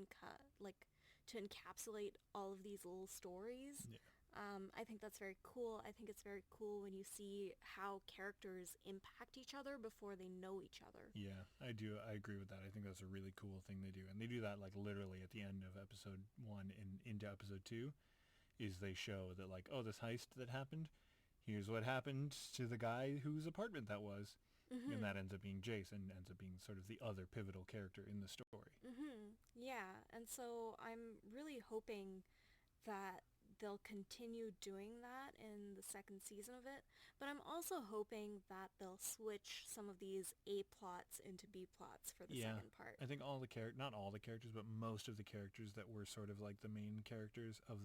to encapsulate all of these little stories. Yeah. I think that's very cool. I think it's very cool when you see how characters impact each other before they know each other. Yeah, I do. I agree with that. I think that's a really cool thing they do. And they do that like literally at the end of episode 1 and into episode 2 is they show that like, oh, this heist that happened, here's what happened to the guy whose apartment that was. And that ends up being Jace and ends up being sort of the other pivotal character in the story. Yeah, and so I'm really hoping that they'll continue doing that in the second season of it, but I'm also hoping that they'll switch some of these A plots into B plots for the Yeah, second part. I think not all the characters, but most of the characters that were sort of like the main characters of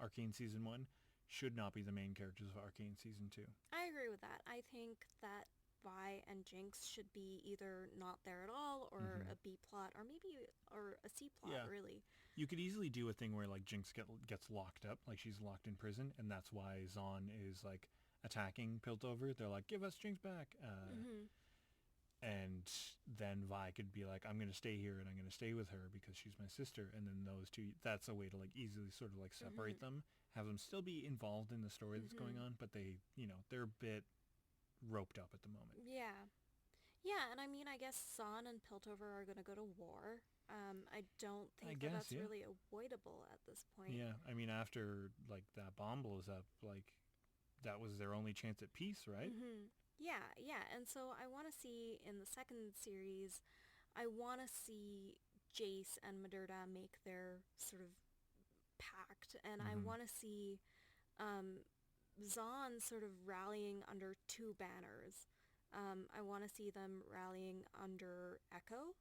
Arcane Season 1 should not be the main characters of Arcane Season 2. I agree with that. I think that Vi and Jinx should be either not there at all, or a B plot, or maybe or a C plot, Yeah. really. You could easily do a thing where like Jinx gets locked up, like she's locked in prison, and that's why Zahn is like attacking Piltover. They're like, give us Jinx back. And then Vi could be like, I'm going to stay here and I'm going to stay with her because she's my sister. And then those two, that's a way to like easily sort of like separate them, have them still be involved in the story that's going on, but they, they're a bit roped up at the moment. Yeah. Yeah, and I mean, I guess Zahn and Piltover are going to go to war. I don't think that's yeah. really avoidable at this point. Yeah, I mean, after like that bomb blows up, like that was their only chance at peace, right? Yeah, yeah, and so I want to see in the second series, I want to see Jace and Madurda make their sort of pact, and I want to see Zahn sort of rallying under two banners. I want to see them rallying under Echo,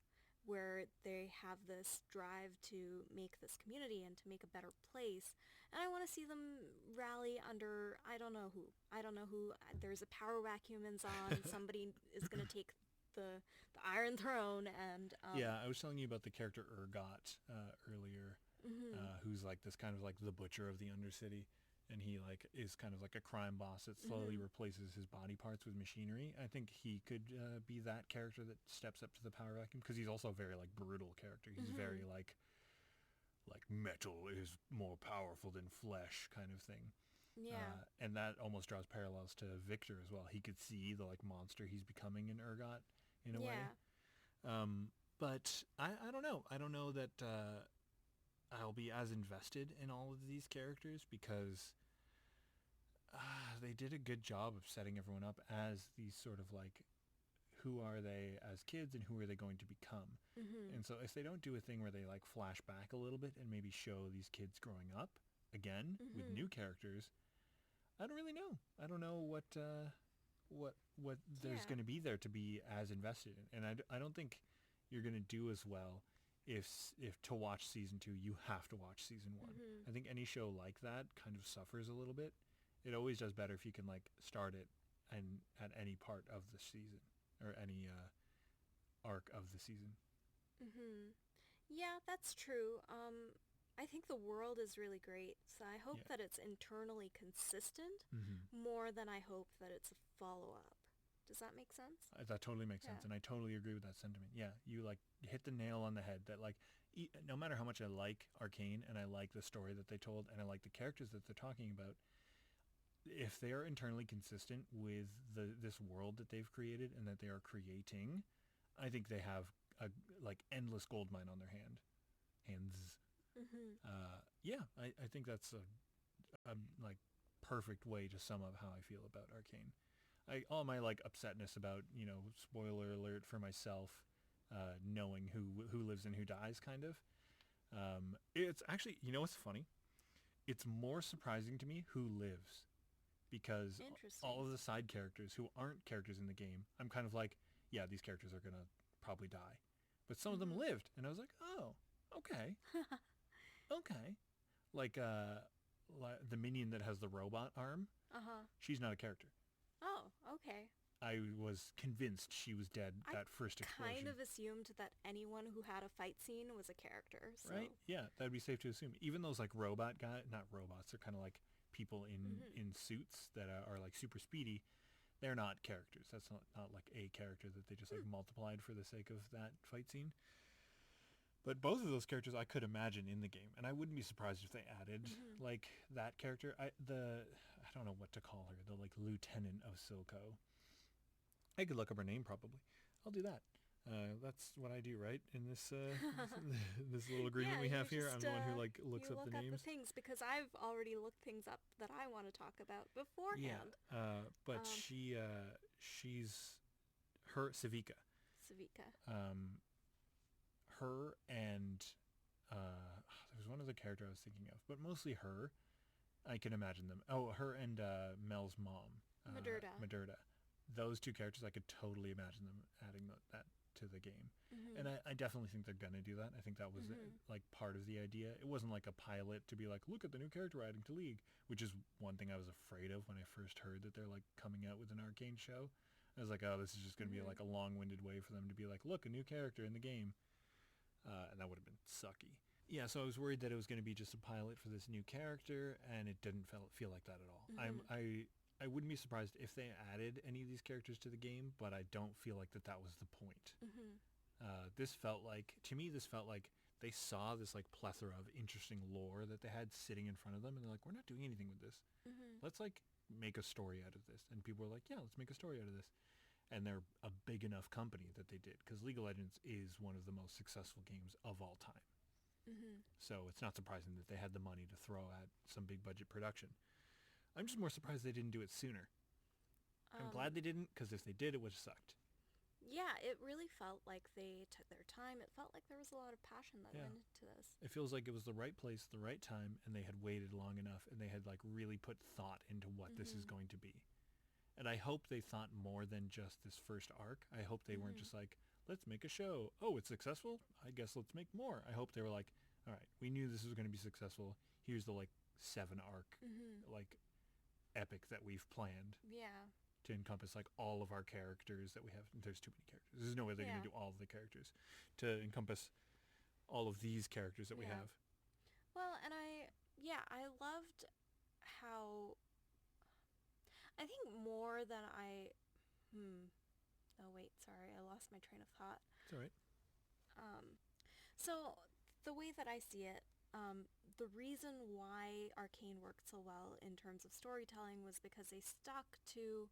where they have this drive to make this community and to make a better place. And I want to see them rally under, I don't know who. There's a power vacuum in Zahn. Somebody is going to take the Iron Throne, and... yeah, I was telling you about the character Urgot earlier, who's like this kind of like the butcher of the Undercity. And he like is kind of like a crime boss that slowly replaces his body parts with machinery. I think he could be that character that steps up to the power vacuum, because he's also a very like brutal character. He's very like metal is more powerful than flesh kind of thing. Yeah. And that almost draws parallels to Victor as well. He could see the like monster he's becoming in Urgot in a way. But I don't know. I don't know that I'll be as invested in all of these characters, because they did a good job of setting everyone up as these sort of like, who are they as kids and who are they going to become? And so if they don't do a thing where they like flash back a little bit and maybe show these kids growing up again with new characters, I don't really know. I don't know what there's going to be there to be as invested in. And I don't think you're going to do as well if to watch season 2 you have to watch season 1. I think any show like that kind of suffers a little bit. It always does better if you can like start it and at any part of the season or any arc of the season. Yeah, that's true. I think the world is really great, so I hope that it's internally consistent more than I hope that it's a follow-up. Does that make sense? That totally makes sense, and I totally agree with that sentiment. Yeah, you like hit the nail on the head that like no matter how much I like Arcane and I like the story that they told and I like the characters that they're talking about, if they are internally consistent with this world that they've created and that they are creating, I think they have a like endless gold mine on their hands. Yeah, I think that's a like perfect way to sum up how I feel about Arcane. All my like upsetness about, spoiler alert for myself, knowing who lives and who dies, kind of. It's actually, what's funny? It's more surprising to me who lives, because all of the side characters who aren't characters in the game, I'm kind of like, yeah, these characters are gonna probably die, but some of them lived, and I was like, oh, Okay. Okay. Like the minion that has the robot arm. Uh-huh. She's not a character. Oh, okay. I was convinced she was dead I that first explosion. kind of assumed that anyone who had a fight scene was a character, so... Right? Yeah, that'd be safe to assume. Even those like robot guys, not robots, they're kind of like people in suits that are like super speedy. They're not characters. That's not like a character that they just like multiplied for the sake of that fight scene. But both of those characters I could imagine in the game, and I wouldn't be surprised if they added like that character. I don't know what to call her, the like lieutenant of Silco. I could look up her name probably. I'll do that. That's what I do, right? In this this little agreement we have here, I'm the one who like looks up the names. The things because I've already looked things up that I want to talk about beforehand. Yeah, but she's her Savika. Savika. Her and there was one other character I was thinking of, but mostly her. I can imagine them. Oh, her and Mel's mom, Madurda. Those two characters, I could totally imagine them adding that to the game. And I definitely think they're going to do that. I think that was like part of the idea. It wasn't like a pilot to be like, look at the new character we're adding to League, which is one thing I was afraid of when I first heard that they're like coming out with an Arcane show. I was like, oh, this is just going to be like a long-winded way for them to be like, look, a new character in the game. And that would have been sucky. Yeah, so I was worried that it was going to be just a pilot for this new character, and it didn't feel like that at all. I wouldn't be surprised if they added any of these characters to the game, but I don't feel like that was the point. This felt like they saw this like plethora of interesting lore that they had sitting in front of them, and they're like, we're not doing anything with this. Let's like make a story out of this. And people were like, yeah, let's make a story out of this. And they're a big enough company that they did, because League of Legends is one of the most successful games of all time. So it's not surprising that they had the money to throw at some big budget production. I'm just more surprised they didn't do it sooner. I'm glad they didn't, because if they did, it would have sucked. Yeah, it really felt like they took their time. It felt like there was a lot of passion that went into this. It feels like it was the right place, the right time, and they had waited long enough, and they had like really put thought into what this is going to be. And I hope they thought more than just this first arc. I hope they weren't just like, let's make a show. Oh, it's successful? I guess let's make more. I hope they were like, all right, we knew this was going to be successful. Here's the like 7 arc like epic that we've planned. Yeah. To encompass like all of our characters that we have. There's too many characters. There's no way they're going to do all of the characters. To encompass all of these characters that we have. Well, and I loved how... I think more than I... Oh, wait, sorry. I lost my train of thought. It's all right. So, the way that I see it, the reason why Arcane worked so well in terms of storytelling was because they stuck to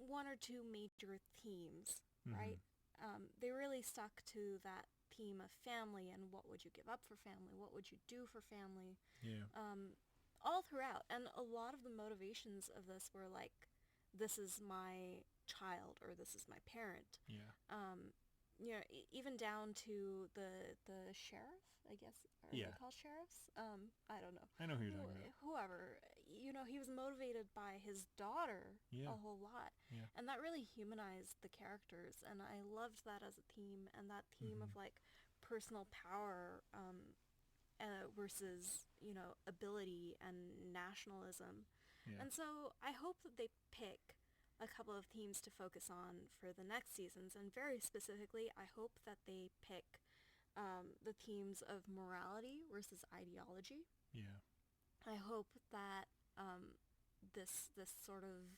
one or two major themes, right? They really stuck to that theme of family and what would you give up for family, what would you do for family, all throughout. And a lot of the motivations of this were like, this is my child or this is my parent. You know, even down to the sheriff, I guess. Are they called sheriffs? I don't know. I know who you're talking about. Whoever. You know, he was motivated by his daughter a whole lot. And that really humanized the characters. And I loved that as a theme. And that theme of, like, personal power versus, you know, ability and nationalism. And so I hope that they pick a couple of themes to focus on for the next seasons, and very specifically, I hope that they pick the themes of morality versus ideology. I hope that this sort of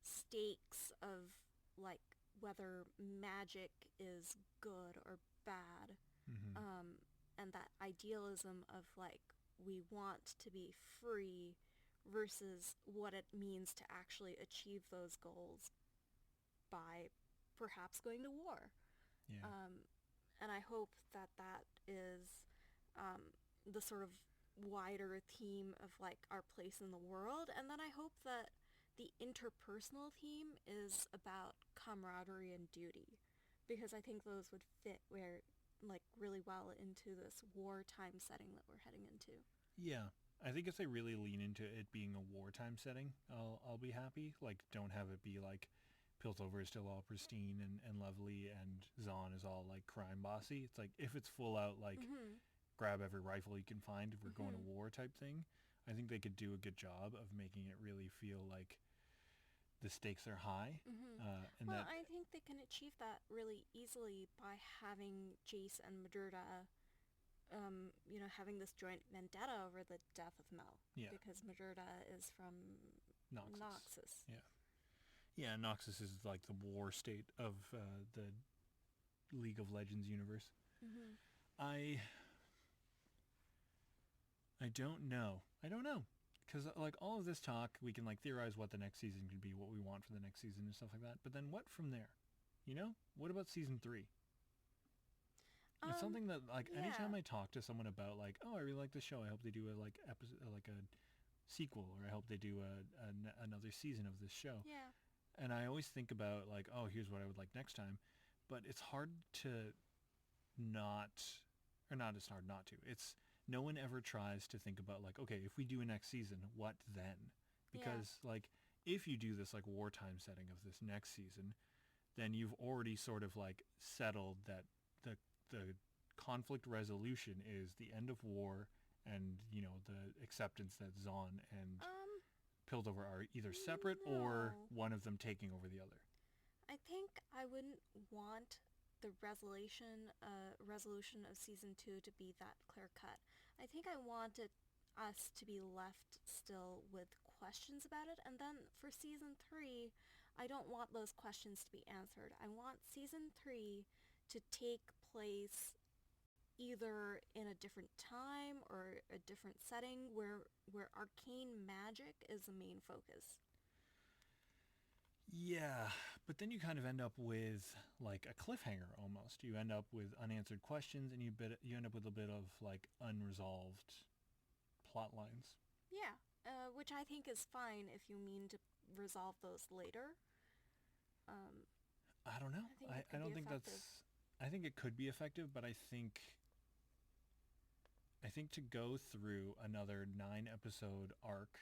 stakes of like whether magic is good or bad, and that idealism of like we want to be free versus what it means to actually achieve those goals by perhaps going to war. And I hope that that is the sort of wider theme of like our place in the world. And then I hope that the interpersonal theme is about camaraderie and duty, because I think those would fit like really well into this wartime setting that we're heading into. I think if they really lean into it being a wartime setting, I'll be happy. Like, don't have it be like Piltover is still all pristine and lovely, and Zahn is all like crime bossy. It's like if it's full out like grab every rifle you can find if we're going to war type thing, I think they could do a good job of making it really feel like the stakes are high. And Well, that I think they can achieve that really easily by having Jace and Madurda, having this joint vendetta over the death of Mel. Yeah. Because Madurda is from Noxus. Yeah, Noxus is like the war state of the League of Legends universe. I don't know. Because like all of this talk, we can like theorize what the next season could be, what we want for the next season and stuff like that. But then what from there? What about season 3? It's something that like anytime I talk to someone about like, oh, I really like this show, I hope they do a like episode, like a sequel, or I hope they do another season of this show. Yeah. And I always think about like, oh, here's what I would like next time. But it's hard to it's hard not to. It's no one ever tries to think about like, okay, if we do a next season, what then? Because like if you do this like wartime setting of this next season, then you've already sort of like settled that the conflict resolution is the end of war and, the acceptance that Zahn and Piltover are either separate or one of them taking over the other. I think I wouldn't want the resolution of season 2 to be that clear cut. I think I wanted us to be left still with questions about it, and then for season 3, I don't want those questions to be answered. I want season 3 to take place either in a different time or a different setting where arcane magic is the main focus. Yeah, but then you kind of end up with like a cliffhanger almost. You end up with unanswered questions, and you end up with a bit of like unresolved plot lines. Yeah, which I think is fine if you mean to resolve those later. I don't know. I don't think that's... I think it could be effective, but I think to go through another 9-episode arc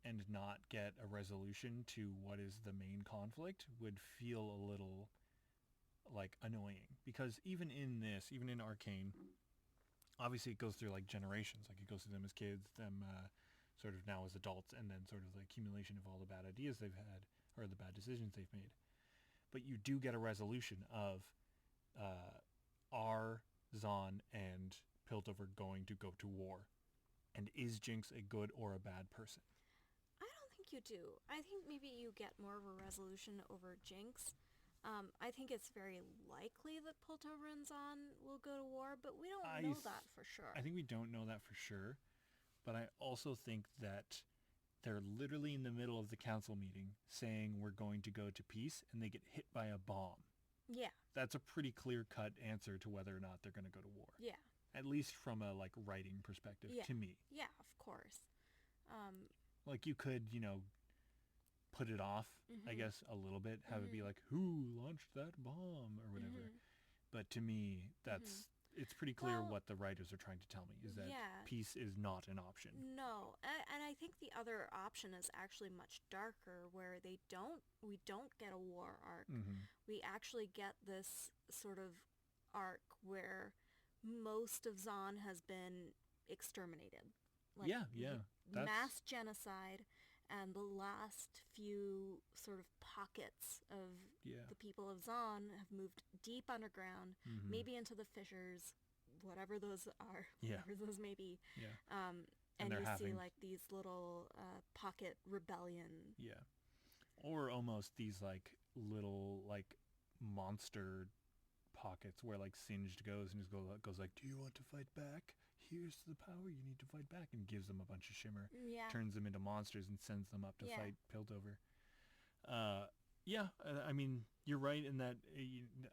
and not get a resolution to what is the main conflict would feel a little like annoying, because even in Arcane, obviously it goes through like generations. Like it goes through them as kids, them sort of now as adults, and then sort of the accumulation of all the bad ideas they've had or the bad decisions they've made. But you do get a resolution of are Zahn and Piltover going to go to war? And is Jinx a good or a bad person? I don't think you do. I think maybe you get more of a resolution over Jinx. I think it's very likely that Piltover and Zahn will go to war, but we don't know that for sure. I think we don't know that for sure, but I also think that they're literally in the middle of the council meeting saying we're going to go to peace, and they get hit by a bomb. Yeah. That's a pretty clear-cut answer to whether or not they're going to go to war. Yeah. At least from a like writing perspective, to me. Yeah, of course. Like you could, put it off, I guess, a little bit. Have it be like, who launched that bomb or whatever. But to me, it's pretty clear what the writers are trying to tell me, is that peace is not an option. No, and I think the other option is actually much darker, where we don't get a war arc. We actually get this sort of arc where most of Zahn has been exterminated. Like, mass genocide, and the last few sort of pockets of the people of Zahn have moved deep underground, maybe into the fissures, whatever those are, whatever those may be. And you see like these little pocket rebellion. Yeah. Or almost these like little like monster pockets where like Singed goes and goes like, do you want to fight back? Here's the power you need to fight back, and gives them a bunch of shimmer, turns them into monsters and sends them up to fight Piltover. I mean, you're right in that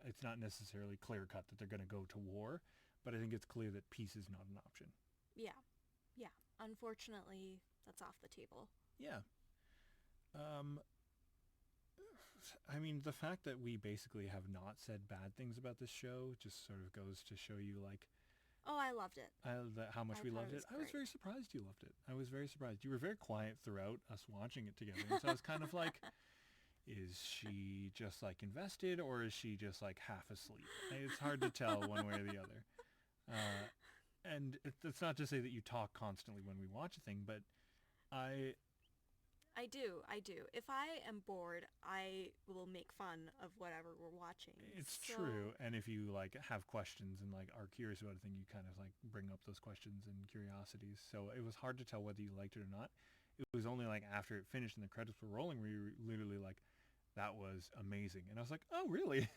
it's not necessarily clear cut that they're going to go to war, but I think it's clear that peace is not an option. Yeah. Unfortunately, that's off the table. Yeah. I mean, the fact that we basically have not said bad things about this show just sort of goes to show you, like... Oh, I loved it. How much we loved it. I was very surprised you loved it. I was very surprised. You were very quiet throughout us watching it together. And so I was kind of like, Is she just like invested, or is she just like half asleep? It's hard to tell one way or the other. And it's not to say that you talk constantly when we watch a thing, but I I do. If I am bored, I will make fun of whatever we're watching. it's So, true. And if you like have questions and like are curious about a thing, you kind of like bring up those questions and curiosities. So it was hard to tell whether you liked it or not. It was only like after it finished and the credits were rolling where you were literally like, that was amazing. And I was like, oh, really?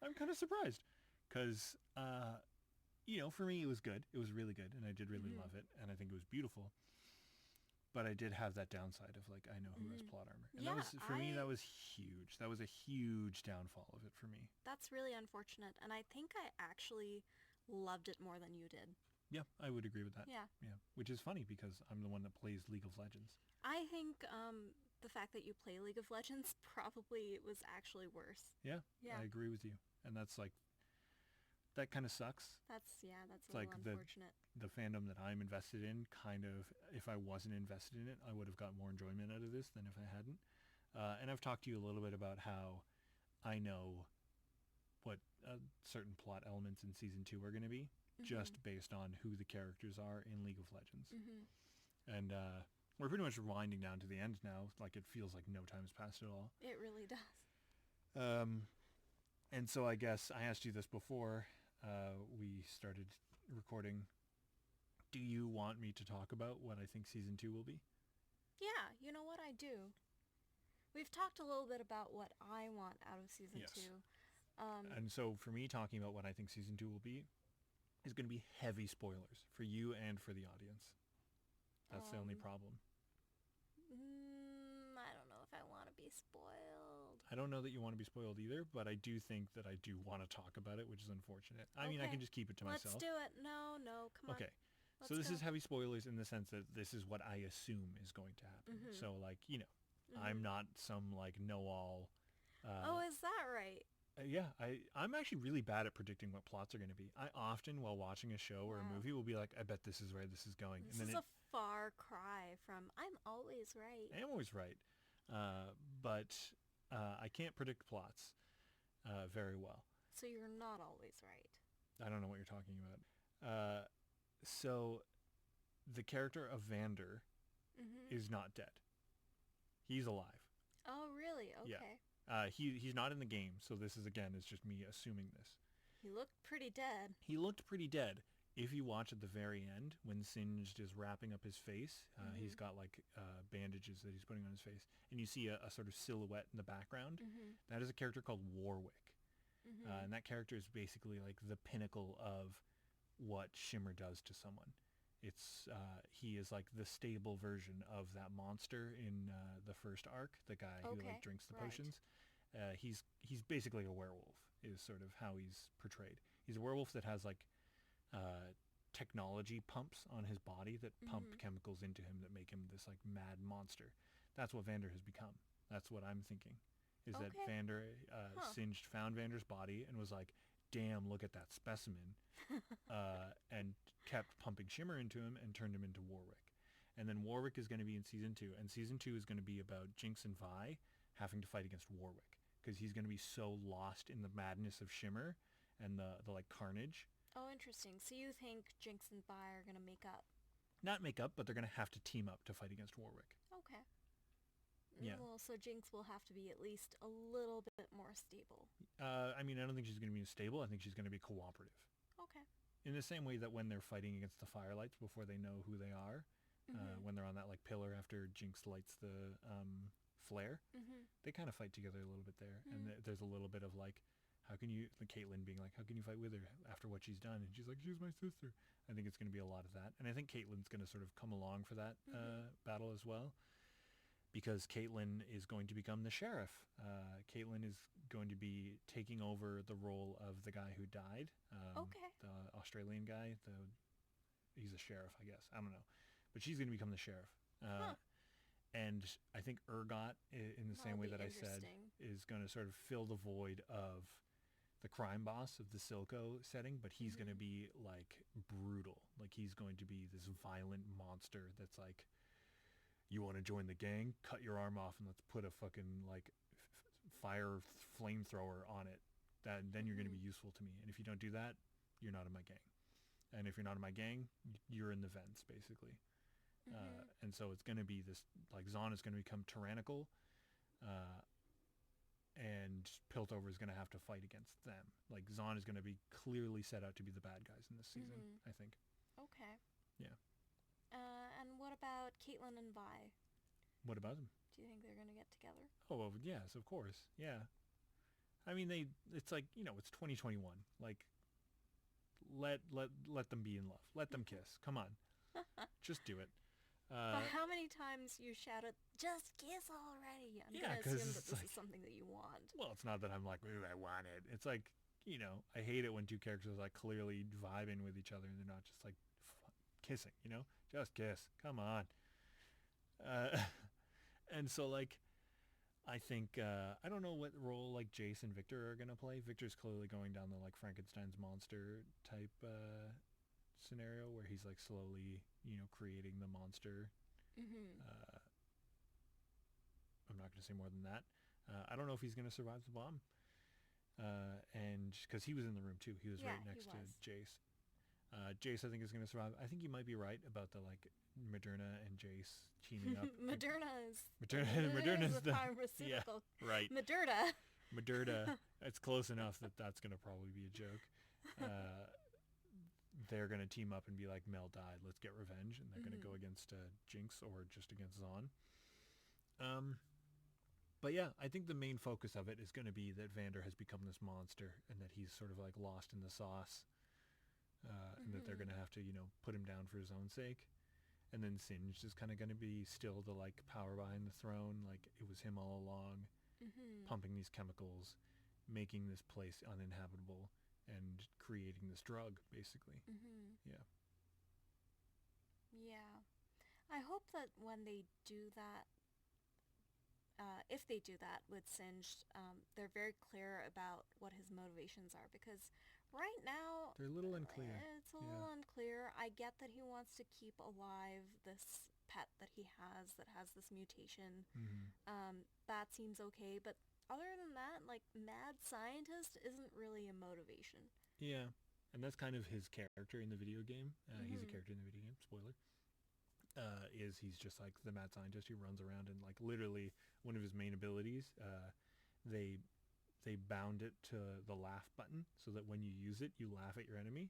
I'm kind of surprised. Because, for me, it was good. It was really good. And I did really Mhm. love it. And I think it was beautiful. But I did have that downside of like, I know who has Mhm. plot armor. And that Yeah, was, for me, that was huge. That was a huge downfall of it for me. that's really unfortunate, and I think I actually loved it more than you did. Yeah, I would agree with that. Yeah. Yeah. Which is funny because I'm the one that plays League of Legends. I think the fact that you play League of Legends probably was actually worse. Yeah, Yeah. I agree with you. And that's like, that kind of sucks. That's a It's little like unfortunate. the fandom that I'm invested in kind of, if I wasn't invested in it, I would have got more enjoyment out of this than if I hadn't. And I've talked to you a little bit about how I know what certain plot elements in season 2 are going to be just based on who the characters are in League of Legends. Mhm. And we're pretty much winding down to the end now. Like, it feels like no time has passed at all. It really does. And so I guess I asked you this before we started recording. Do you want me to talk about what I think season 2 will be? Yeah, you know what I do. We've talked a little bit about what I want out of season Yes. 2. And so for me, talking about what I think season 2 will be is going to be heavy spoilers for you and for the audience. That's the only problem. I don't know if I want to be spoiled. I don't know that you want to be spoiled either, but I do think that I do want to talk about it, which is unfortunate. I mean, I Okay. can just keep it to myself. Let's do it. No, come on. Okay. Let's So this go. is heavy spoilers in the sense that this is what I assume is going to happen. So like, I'm not some like know-all. Oh, is that right? Yeah, I'm actually really bad at predicting what plots are going to be. I often, while watching a show or a Wow. movie, will be like, I bet this is where this is going. This and is then a far cry from I'm always right. I am always right. But I can't predict plots very well. So you're not always right. I don't know what you're talking about. So the character of Vander is not dead. He's alive. Oh, really? Yeah. Okay. He's not in the game, so this is just me assuming this. He looked pretty dead. He looked pretty dead. If you watch at the very end, when Singed is wrapping up his face, he's got like bandages that he's putting on his face, and you see a sort of silhouette in the background. That is a character called Warwick. And that character is basically like the pinnacle of what Shimmer does to someone. He is like the stable version of that monster in the first arc, the guy who like drinks the potions. He's basically a werewolf is sort of how he's portrayed. He's a werewolf that has like technology pumps on his body that pump chemicals into him that make him this like mad monster. That's what Vander has become. That's what I'm thinking. Is that Vander Singed found Vander's body and was like, damn, look at that specimen, and kept pumping Shimmer into him and turned him into Warwick. And then Warwick is going to be in season 2, and season 2 is going to be about Jinx and Vi having to fight against Warwick because he's going to be so lost in the madness of Shimmer and the like carnage. Oh, interesting. So you think Jinx and Vi are going to make up? Not make up, but they're going to have to team up to fight against Warwick. Okay. Yeah. Well, so Jinx will have to be at least a little bit more stable. I mean, I don't think she's going to be stable. I think she's going to be cooperative. Okay. In the same way that when they're fighting against the Firelights before they know who they are, when they're on that like pillar after Jinx lights the flare, they kind of fight together a little bit there. And there's a little bit of like, how can you, Caitlyn being like, how can you fight with her after what she's done? And she's like, she's my sister. I think it's going to be a lot of that. And I think Caitlyn's going to sort of come along for that battle as well. Because Caitlyn is going to become the sheriff. Caitlyn is going to be taking over the role of the guy who died. The Australian guy. He's a sheriff, I guess. I don't know. But she's going to become the sheriff. And I think Urgot, in the same way that I said, is going to sort of fill the void of the crime boss of the Silco setting, but he's going to be like brutal. Like he's going to be this violent monster that's like you want to join the gang? Cut your arm off and let's put a fucking like fire flamethrower on it. Then you're going to be useful to me. And if you don't do that, you're not in my gang. And if you're not in my gang, you're in the vents, basically. And so it's going to be this, like, Zahn is going to become tyrannical, and Piltover is going to have to fight against them. Like, Zahn is going to be clearly set out to be the bad guys in this season, I think. Okay. Yeah. And what about Caitlin and Vi? What about them? Do you think they're going to get together? Oh, well, yes, of course. Yeah. I mean, it's like, it's 2021. Like, let them be in love. Let them kiss. Come on. Just do it. But how many times you shouted, just kiss already? I'm going to assume that this is something that you want. Well, it's not that I'm like, ooh, I want it. It's like, I hate it when two characters are like clearly vibing with each other and they're not just like kissing, Just kiss. Come on. And so, like, I think, I don't know what role, like, Jace and Victor are going to play. Victor's clearly going down the, like, Frankenstein's monster type scenario where he's, like, slowly, creating the monster. I'm not going to say more than that. I don't know if he's going to survive the bomb. And because he was in the room, too. He was right next to Jace. Jace, I think, is going to survive. I think you might be right about the, like, Moderna and Jace teaming up. Moderna is the pharmaceutical. Yeah, right. Moderna. It's close enough that that's going to probably be a joke. They're going to team up and be like, Mel died, let's get revenge. And they're going to go against Jinx or just against Zahn. But yeah, I think the main focus of it is going to be that Vander has become this monster and that he's sort of like lost in the sauce. And that they're going to have to, put him down for his own sake. And then Singed is kind of going to be still the, like, power behind the throne. Like, it was him all along, pumping these chemicals, making this place uninhabitable, and creating this drug, basically. Yeah. Yeah. I hope that when they do that, if they do that with Singed, they're very clear about what his motivations are, because right now they're a little unclear. It's a little unclear. I get that he wants to keep alive this pet that he has that has this mutation. That seems okay, but other than that, like, mad scientist isn't really a motivation. Yeah, and that's kind of his character in the video game. He's a character in the video game, spoiler. He's just like the mad scientist who runs around and, like, literally one of his main abilities, they bound it to the laugh button so that when you use it, you laugh at your enemy.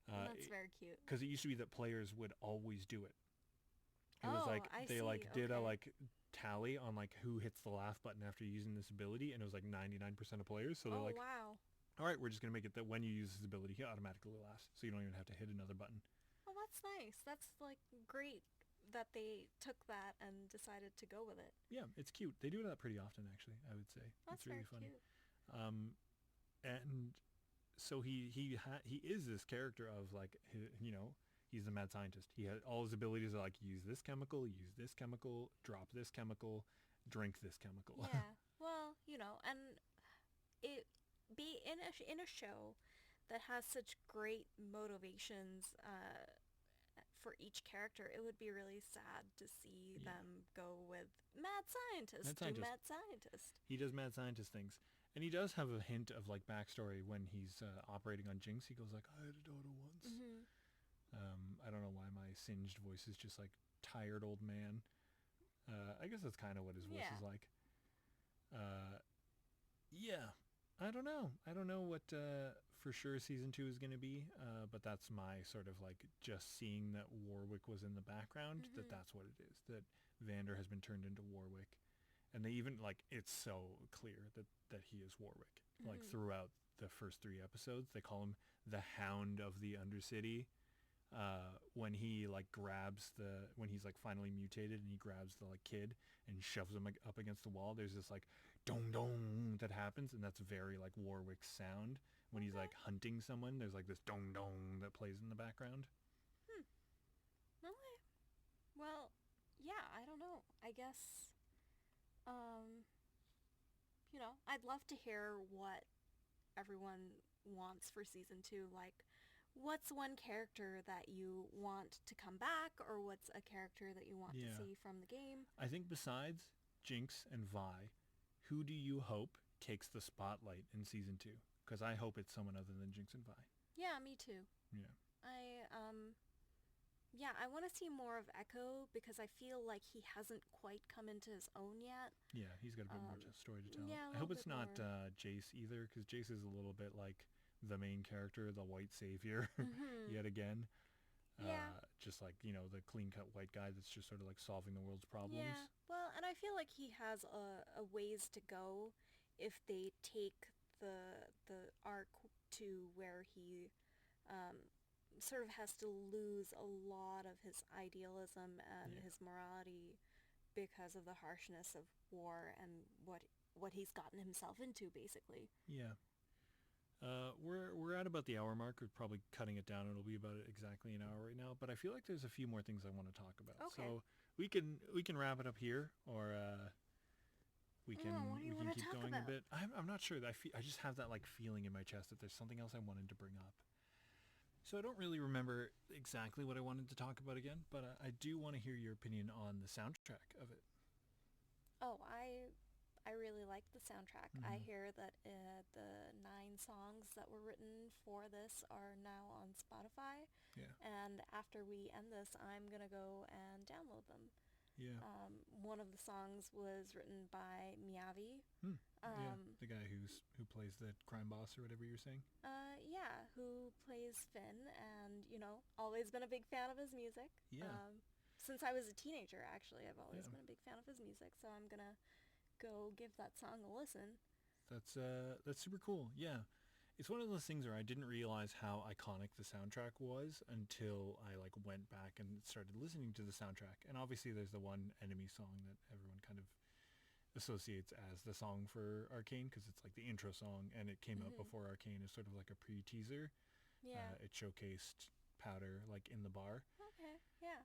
That's very cute. Because it used to be that players would always do it. It was like they did a like tally on like who hits the laugh button after using this ability, and it was like 99% of players. So they're like, wow. All right, we're just gonna make it that when you use this ability, he automatically laughs, so you don't even have to hit another button. Oh, that's nice. That's, like, great that they took that and decided to go with it. Yeah, it's cute. They do that pretty often, actually, I would say. That's it's really very funny. Cute. And so he is this character of, like, he's the mad scientist. He had all his abilities are like, use this chemical, drop this chemical, drink this chemical. Yeah. Well, and it be in a show that has such great motivations for each character, it would be really sad to see them go with mad scientist. He does mad scientist things. And he does have a hint of, like, backstory when he's operating on Jinx. He goes like, I had a daughter once. I don't know why my Singed voice is just like tired old man. I guess that's kind of what his voice is like. Yeah. I don't know what for sure season 2 is going to be, but that's my sort of, like, just seeing that Warwick was in the background, that's what it is, that Vander has been turned into Warwick. And they even, like, it's so clear that he is Warwick. Like, throughout the first 3 episodes, they call him the Hound of the Undercity. When he, like, when he's, like, finally mutated and he grabs the, like, kid and shoves him, like, up against the wall, there's this, like, dong dong that happens, and that's very, like, Warwick's sound. When he's, like, hunting someone, there's, like, this dong dong that plays in the background. Okay. Well, yeah, I don't know. I guess, I'd love to hear what everyone wants for season 2. Like, what's one character that you want to come back, or what's a character that you want to Yeah. see from the game? I think besides Jinx and Vi, who do you hope takes the spotlight in season 2? Because I hope it's someone other than Jinx and Vi. Yeah, me too. Yeah. I want to see more of Echo because I feel like he hasn't quite come into his own yet. Yeah, he's got a bit more story to tell. Yeah, I hope it's not more. Jace either, because Jace is a little bit like the main character, the white savior, Mm-hmm. yet again. Yeah. Just like, the clean-cut white guy that's just sort of like solving the world's problems. Yeah. Well, and I feel like he has a ways to go if they take the arc to where he sort of has to lose a lot of his idealism and Yeah. his morality because of the harshness of war and what he's gotten himself into, basically. Yeah. We're at about the hour mark. We're probably cutting it down. It'll be about exactly an hour right now. But I feel like there's a few more things I want to talk about. Okay. So we can wrap it up here, or we can what do you want to keep talk going about? a bit. I'm not sure. I just have that like feeling in my chest that there's something else I wanted to bring up. So I don't really remember exactly what I wanted to talk about again, but I do want to hear your opinion on the soundtrack of it. Oh, I really like the soundtrack. I hear that the 9 songs that were written for this are now on Spotify. Yeah. And after we end this, I'm going to go and download them. Yeah. One of the songs was written by Miyavi. Yeah, the guy who plays the crime boss or whatever you're saying. Yeah, who plays Finn, and, always been a big fan of his music. Yeah. Since I was a teenager, actually, I've always Yeah. been a big fan of his music, so I'm going to go give that song a listen. That's super cool. Yeah. It's one of those things where I didn't realize how iconic the soundtrack was until I like went back and started listening to the soundtrack. And obviously there's the one enemy song that everyone kind of associates as the song for Arcane, because it's like the intro song, and it came out before Arcane as sort of like a pre-teaser. Yeah. It showcased Powder like in the bar. Okay, yeah.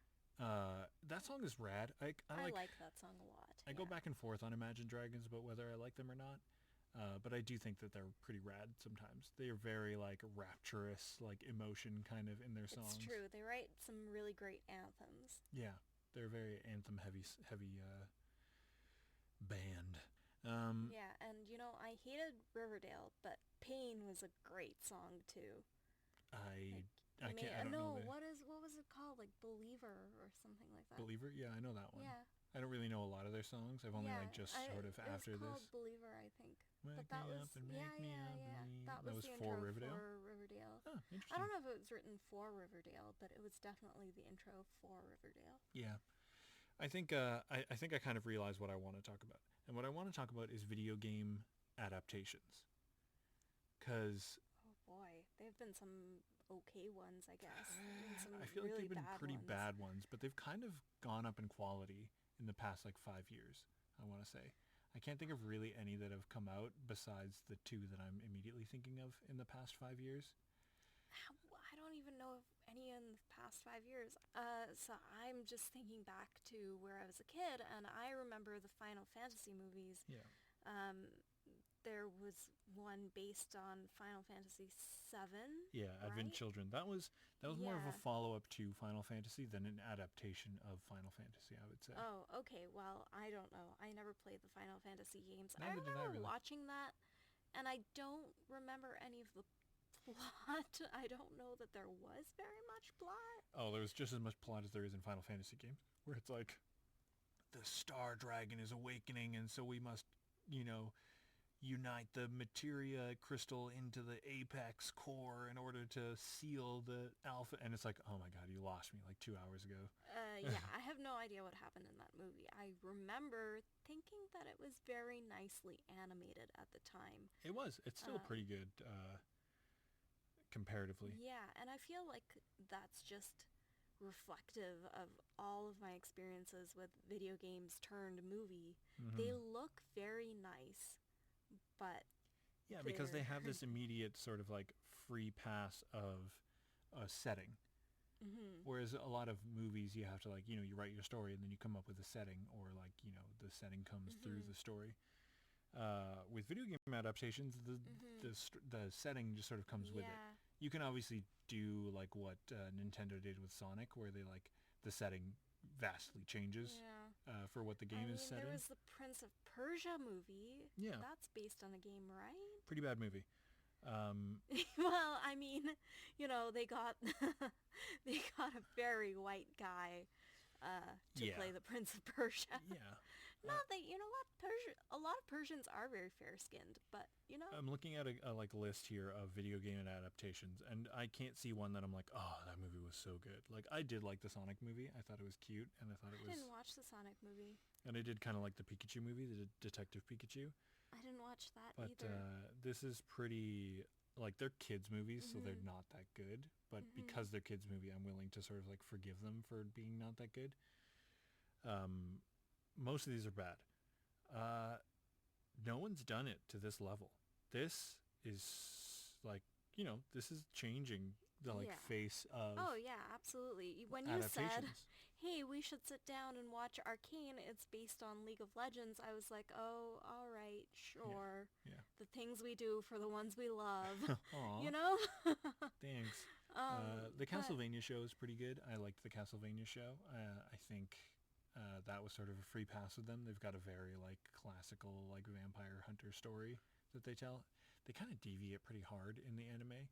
That song is rad. I like that song a lot. I go back and forth on Imagine Dragons about whether I like them or not. But I do think that they're pretty rad sometimes. They are very like rapturous, like emotion kind of in their songs. It's true. They write some really great anthems. Yeah, they're very anthem heavy band. Yeah, and I hated Riverdale, but Pain was a great song too. I Like, can't. I don't know. what was it called? Like Believer or something like that. Believer? Yeah, I know that one. Yeah. I don't really know a lot of their songs. I've only like just sort of after it was this. called Believer, I think. Wake But that me was up and make me up and me. That That was was the for intro Riverdale? for Riverdale. Oh, interesting. I don't know if it was written for Riverdale, but it was definitely the intro for Riverdale. Yeah. I think I kind of realized what I want to talk about. And what I want to talk about is video game adaptations. Because Oh boy, there've been some okay ones, I guess. Some I feel really like they've been pretty ones. bad ones, but they've kind of gone up in quality in the past like 5 years, I want to say. I can't think of really any that have come out besides the 2 that I'm immediately thinking of in the past 5 years. I don't even know of any in the past 5 years. So I'm just thinking back to where I was a kid, and I remember the Final Fantasy movies. Yeah. There was one based on Final Fantasy VII. Yeah, Advent right? Children. That was more of a Yeah. follow-up to Final Fantasy than an adaptation of Final Fantasy, I would say. Oh, okay. Well, I don't know. I never played the Final Fantasy games. I Neither did I, remember really. watching that, and I don't remember any of the plot. I don't know that there was very much plot. Oh, there was just as much plot as there is in Final Fantasy games, where it's like, the Star Dragon is awakening, and so we must, unite the materia crystal into the apex core in order to seal the alpha. And it's like, oh my god, you lost me like 2 hours ago. Yeah, I have no idea what happened in that movie. I remember thinking that it was very nicely animated at the time. It was. It's still pretty good, comparatively. Yeah, and I feel like that's just reflective of all of my experiences with video games turned movie. Mm-hmm. They look very nice, but yeah, because they have this immediate sort of like free pass of a setting. Mm-hmm. Whereas a lot of movies, you have to like, you write your story and then you come up with a setting, or like, the setting comes through the story. With video game adaptations, the setting just sort of comes with it. You can obviously do like what Nintendo did with Sonic, where they like the setting vastly changes Yeah. for what the game is set There in. was the Prince of Persia movie. Yeah, That's based on a game, right? pretty bad movie. Well, they got they got a very white guy to Yeah, play the Prince of Persia. yeah. Not that you know what a lot of Persians are very fair-skinned, but I'm looking at a like list here of video game adaptations, and I can't see one that I'm like, oh, that movie was so good. Like I did like the Sonic movie. I thought it was cute, and I thought it I was, didn't watch the Sonic movie. and I did kind of like the Pikachu movie, the Detective Pikachu. I didn't watch that But either. this is pretty like they're kids movies, so they're Mhm. not that good. But Mhm. because they're kids movie, I'm willing to sort of like forgive them for being not that good. Um, most of these are bad. Uh, no one's done it to this level. This is like this is changing the like Yeah. face of Oh yeah, absolutely. When you said, adaptations. "Hey, we should sit down and watch Arcane," it's based on League of Legends. I was like, "Oh, all right, sure." Yeah. The things we do for the ones we love, Aw, you know? thanks. The But Castlevania show is pretty good. I liked the Castlevania show. I think that was sort of a free pass with them. They've got a very like classical like vampire hunter story that they tell. They kind of deviate pretty hard in the anime,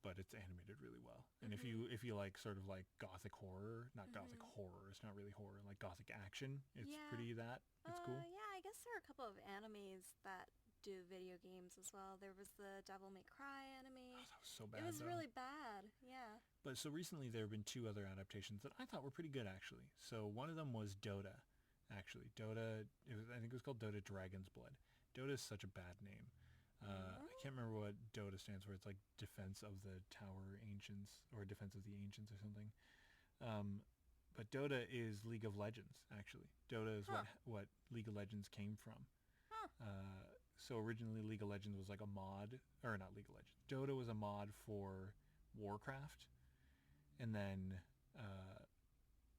but it's animated really well. And mhm. if you like sort of like gothic horror, not gothic Mhm. horror, it's not really horror, like gothic action, it's Yeah. pretty that. It's cool. Yeah, I guess there are a couple of animes that do video games as well. There was the Devil May Cry Oh, anime. that was so It bad was though. really bad. Yeah. But so recently there have been two other adaptations that I thought were pretty good actually. So one of them was Dota, actually. I think it was called Dota Dragon's Blood. Dota is such a bad name. I can't remember what Dota stands for. It's like Defense of the Tower Ancients or Defense of the Ancients or something. Um, but Dota is League of Legends actually. Dota is Huh. what League of Legends came from. Huh. So originally League of Legends was like a mod, or not League of Legends. Dota was a mod for Warcraft, and then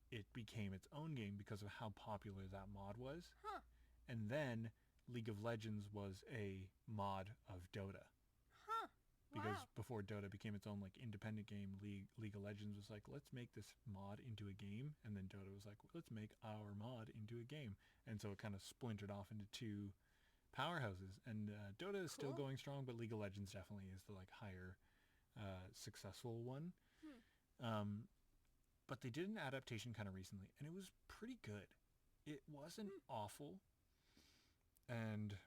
it became its own game because of how popular that mod was. Huh. And then League of Legends was a mod of Dota Huh. because Wow. before Dota became its own like independent game, League of Legends was like, let's make this mod into a game, and then Dota was like, let's make our mod into a game, and so it kind of splintered off into two powerhouses. And Dota is still Cool. going strong, but League of Legends definitely is the like higher successful one. Hmm. Um, but they did an adaptation kind of recently, and it was pretty good. It wasn't Hmm. awful, and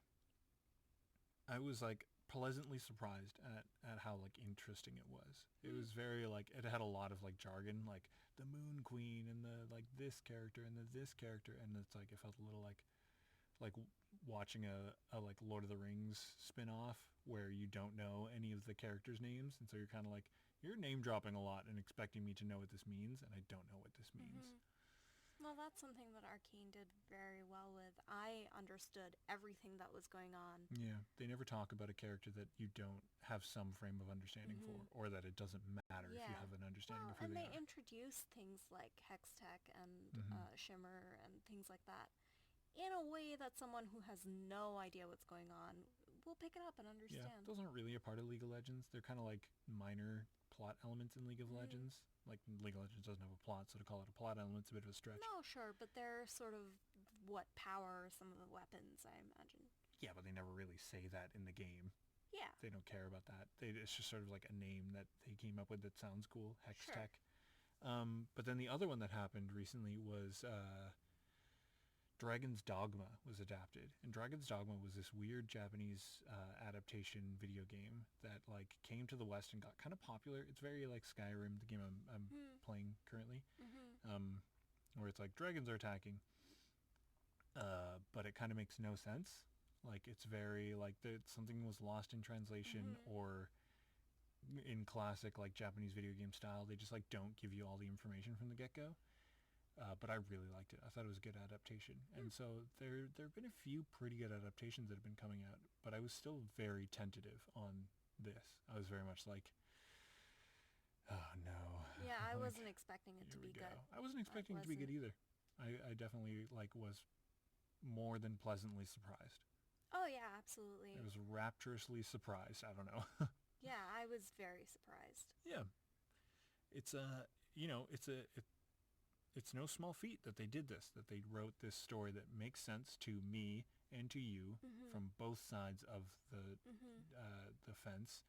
I was like pleasantly surprised at how like interesting it was. It Hmm. was very like it had a lot of like jargon, like the Moon Queen and the like this character and the this character, and it's like it felt a little like watching a like Lord of the Rings spin-off where you don't know any of the characters' names, and so you're kind of like you're name dropping a lot and expecting me to know what this means, and I don't know what this means. Mhm. Well, that's something that Arcane did very well with. I understood everything that was going on. Yeah, they never talk about a character that you don't have some frame of understanding for, Mhm. or that it doesn't matter if you Yeah. have an understanding Well, of who and they they are. introduced things like Hextech and Hmm. Shimmer and things like that in a way that someone who has no idea what's going on will pick it up and Yeah, understand. those aren't really a part of League of Legends. They're kind of like minor plot elements in League of Mm. Legends. Like League of Legends doesn't have a plot, so to call it a plot element's a bit of a stretch. No, sure, but they're sort of what power some of the weapons, I imagine. Yeah, but they never really say that in the game. Yeah, They don't care about that. It's just sort of like a name that they came up with that sounds cool, Hex sure. Tech. But then the other one that happened recently was Dragon's Dogma was adapted, and Dragon's Dogma was this weird Japanese adaptation video game that like came to the West and got kind of popular. It's very like Skyrim, the game I'm Hmm. playing currently, Mhm. where it's like dragons are attacking, but it kind of makes no sense. Like it's very like something was lost in translation, Mhm. or in classic like Japanese video game style, they just like don't give you all the information from the get go. But I really liked it. I thought it was a good adaptation, Hmm. and so there have been a few pretty good adaptations that have been coming out. But I was still very tentative on this. I was very much like, oh no, Yeah, I like wasn't expecting it to here we be go. good. I wasn't I expecting it to be good wasn't. either. I definitely like was more than pleasantly surprised. Oh yeah, I absolutely. was rapturously surprised. I don't know. Yeah, I was very surprised. Yeah, it's a you know it's no small feat that they did this, that they wrote this story that makes sense to me and to you Mhm. from both sides of Mhm. the fence,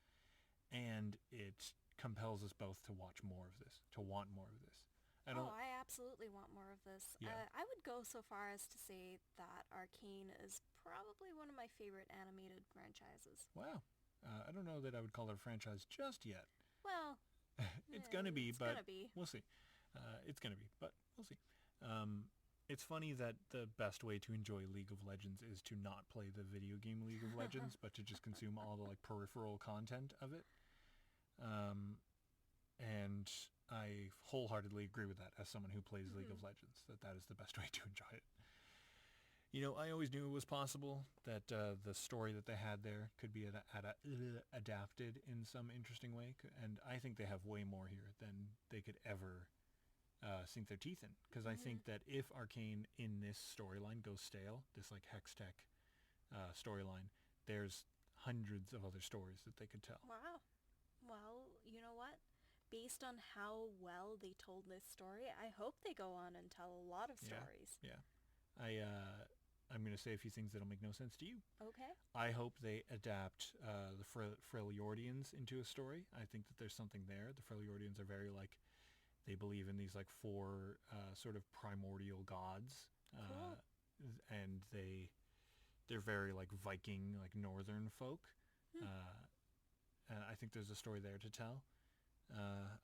and it compels us both to watch more of this, to want more of this. I Oh, don't. I absolutely want more of this. Yeah. I would go so far as to say that Arcane is probably one of my favorite animated franchises. Wow. I don't know that I would call it a franchise just yet. Well, It's gonna be, it's but gonna be. we'll see. It's gonna be, but we'll see. Um, it's funny that the best way to enjoy League of Legends is to not play the video game League of Legends, but to just consume all the like peripheral content of it. Um, and I wholeheartedly agree with that as someone who plays League Mhm. of Legends, that that is the best way to enjoy it. You know, I always knew it was possible that the story that they had there could be adapted in some interesting way, and I think they have way more here than they could ever sink their teeth in. Because I Mhm. think that if Arcane in this storyline goes stale, this like Hex Tech storyline, there's hundreds of other stories that they could tell. Wow. Well, you know what? Based on how well they told this story, I hope they go on and tell a lot of Yeah, stories. yeah. I'm gonna say a few things that'll make no sense to you. Okay. I hope they adapt the Freljordians into a story. I think that there's something there. The Freljordians are very like, they believe in these like four sort of primordial gods, Cool. and they're very like Viking, like northern folk. Hmm. And I think there's a story there to tell.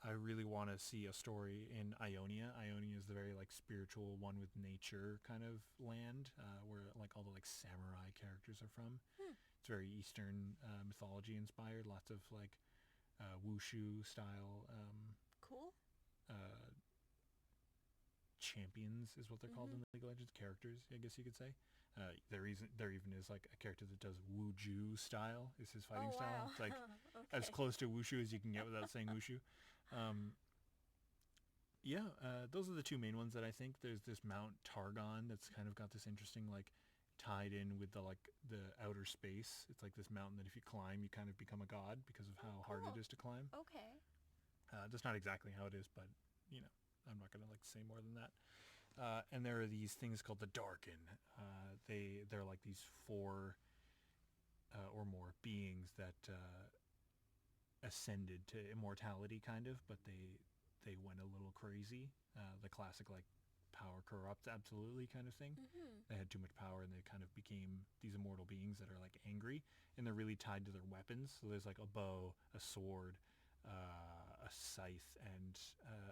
I really want to see a story in Ionia. Ionia is the very like spiritual one with nature kind of land, where like all the like samurai characters are from. Hmm. It's very Eastern mythology inspired. Lots of like wushu style Cool. uh, champions is what they're called Mhm. in League of Legends. Characters, I guess you could say. There even is like a character that does Wuju style. Is his fighting Oh style? wow. It's like as Okay. close to Wushu as you can get without saying Wushu. Um, yeah, those are the two main ones that I think. There's this Mount Targon that's kind of got this interesting like tied in with the like the outer space. It's like this mountain that if you climb, you kind of become a god because of Oh, how hard it cool. is to climb. Okay. That's not exactly how it is, but you know, I'm not gonna like say more than that. And there are these things called the Darken. They're like these four or more beings that ascended to immortality, kind of, but they went a little crazy. The classic like power corrupts absolutely kind of thing. Mhm. They had too much power and they kind of became these immortal beings that are like angry, and they're really tied to their weapons. So there's like a bow, a sword, a scythe, and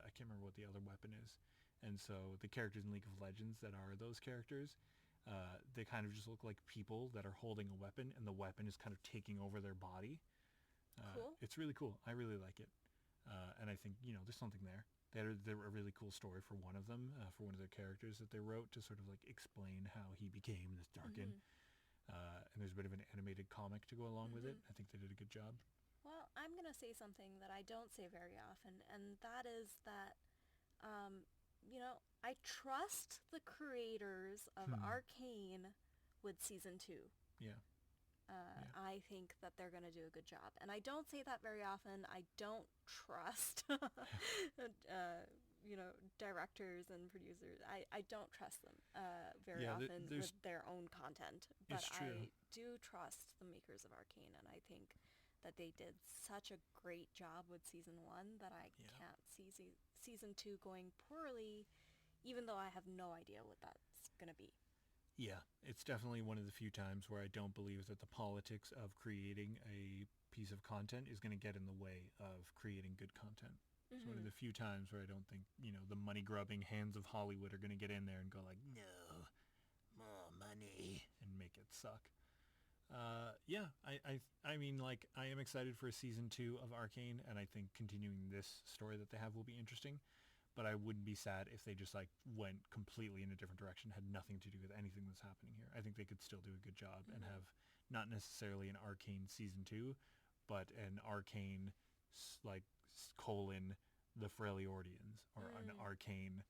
I can't remember what the other weapon is. And so the characters in League of Legends that are those characters, they kind of just look like people that are holding a weapon, and the weapon is kind of taking over their body. Cool. It's really cool. I really like it, and I think there's something there. They're a really cool story for one of them, for one of their characters that they wrote to sort of like explain how he became this Darkin. Mhm. And there's a bit of an animated comic to go along with it. Mhm. I think they did a good job. Well, I'm gonna say something that I don't say very often, and that is that, um, I trust the creators of Hmm. Arcane with season two. Yeah. Yeah. I think that they're going to do a good job. And I don't say that very often. I don't trust, directors and producers. I don't trust them very Yeah. often with There's. their own content. But It's true. I do trust the makers of Arcane, and I think that they did such a great job with season one that I Yeah. can't see season two going poorly, even though I have no idea what that's going to be. Yeah. It's definitely one of the few times where I don't believe that the politics of creating a piece of content is going to get in the way of creating good content. It's one of Mm-hmm. the few times where I don't think, the money grubbing hands of Hollywood are going to get in there and go like, no, more money, and make it suck. Yeah, I mean, like, I am excited for season 2 of Arcane, and I think continuing this story that they have will be interesting. But I wouldn't be sad if they just like went completely in a different direction, had nothing to do with anything that's happening here. I think they could still do a good job and Mm-hmm. have not necessarily an Arcane season 2, but an Arcane like colon the Freljordians, or an Mm. Arcane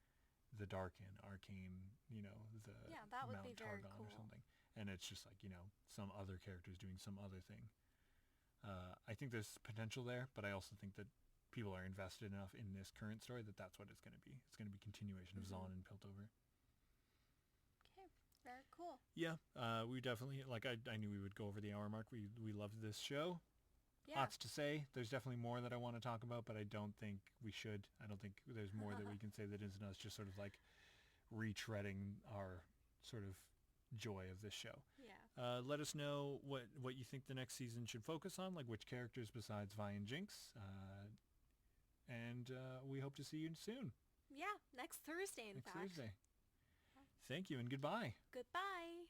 the Darken, Arcane, the Yeah, that would be Mount very Targon or cool. something. And it's just like, some other characters doing some other thing. I think there's potential there, but I also think that people are invested enough in this current story that that's what it's going to be. It's going to be continuation of Zon and Piltover. Okay, very cool. Yeah, we definitely, like, I knew we would go over the hour mark. We loved this show. Yeah. Lots to say. There's definitely more that I want to talk about, but I don't think we should. I don't think there's more that we can say that isn't us just sort of like retreading our sort of joy of this show. Yeah. Let us know what you think the next season should focus on, like which characters besides Vi and Jinx. And we hope to see you soon. Yeah, next Thursday, in Next fact. Thursday. Thank you and goodbye. Goodbye.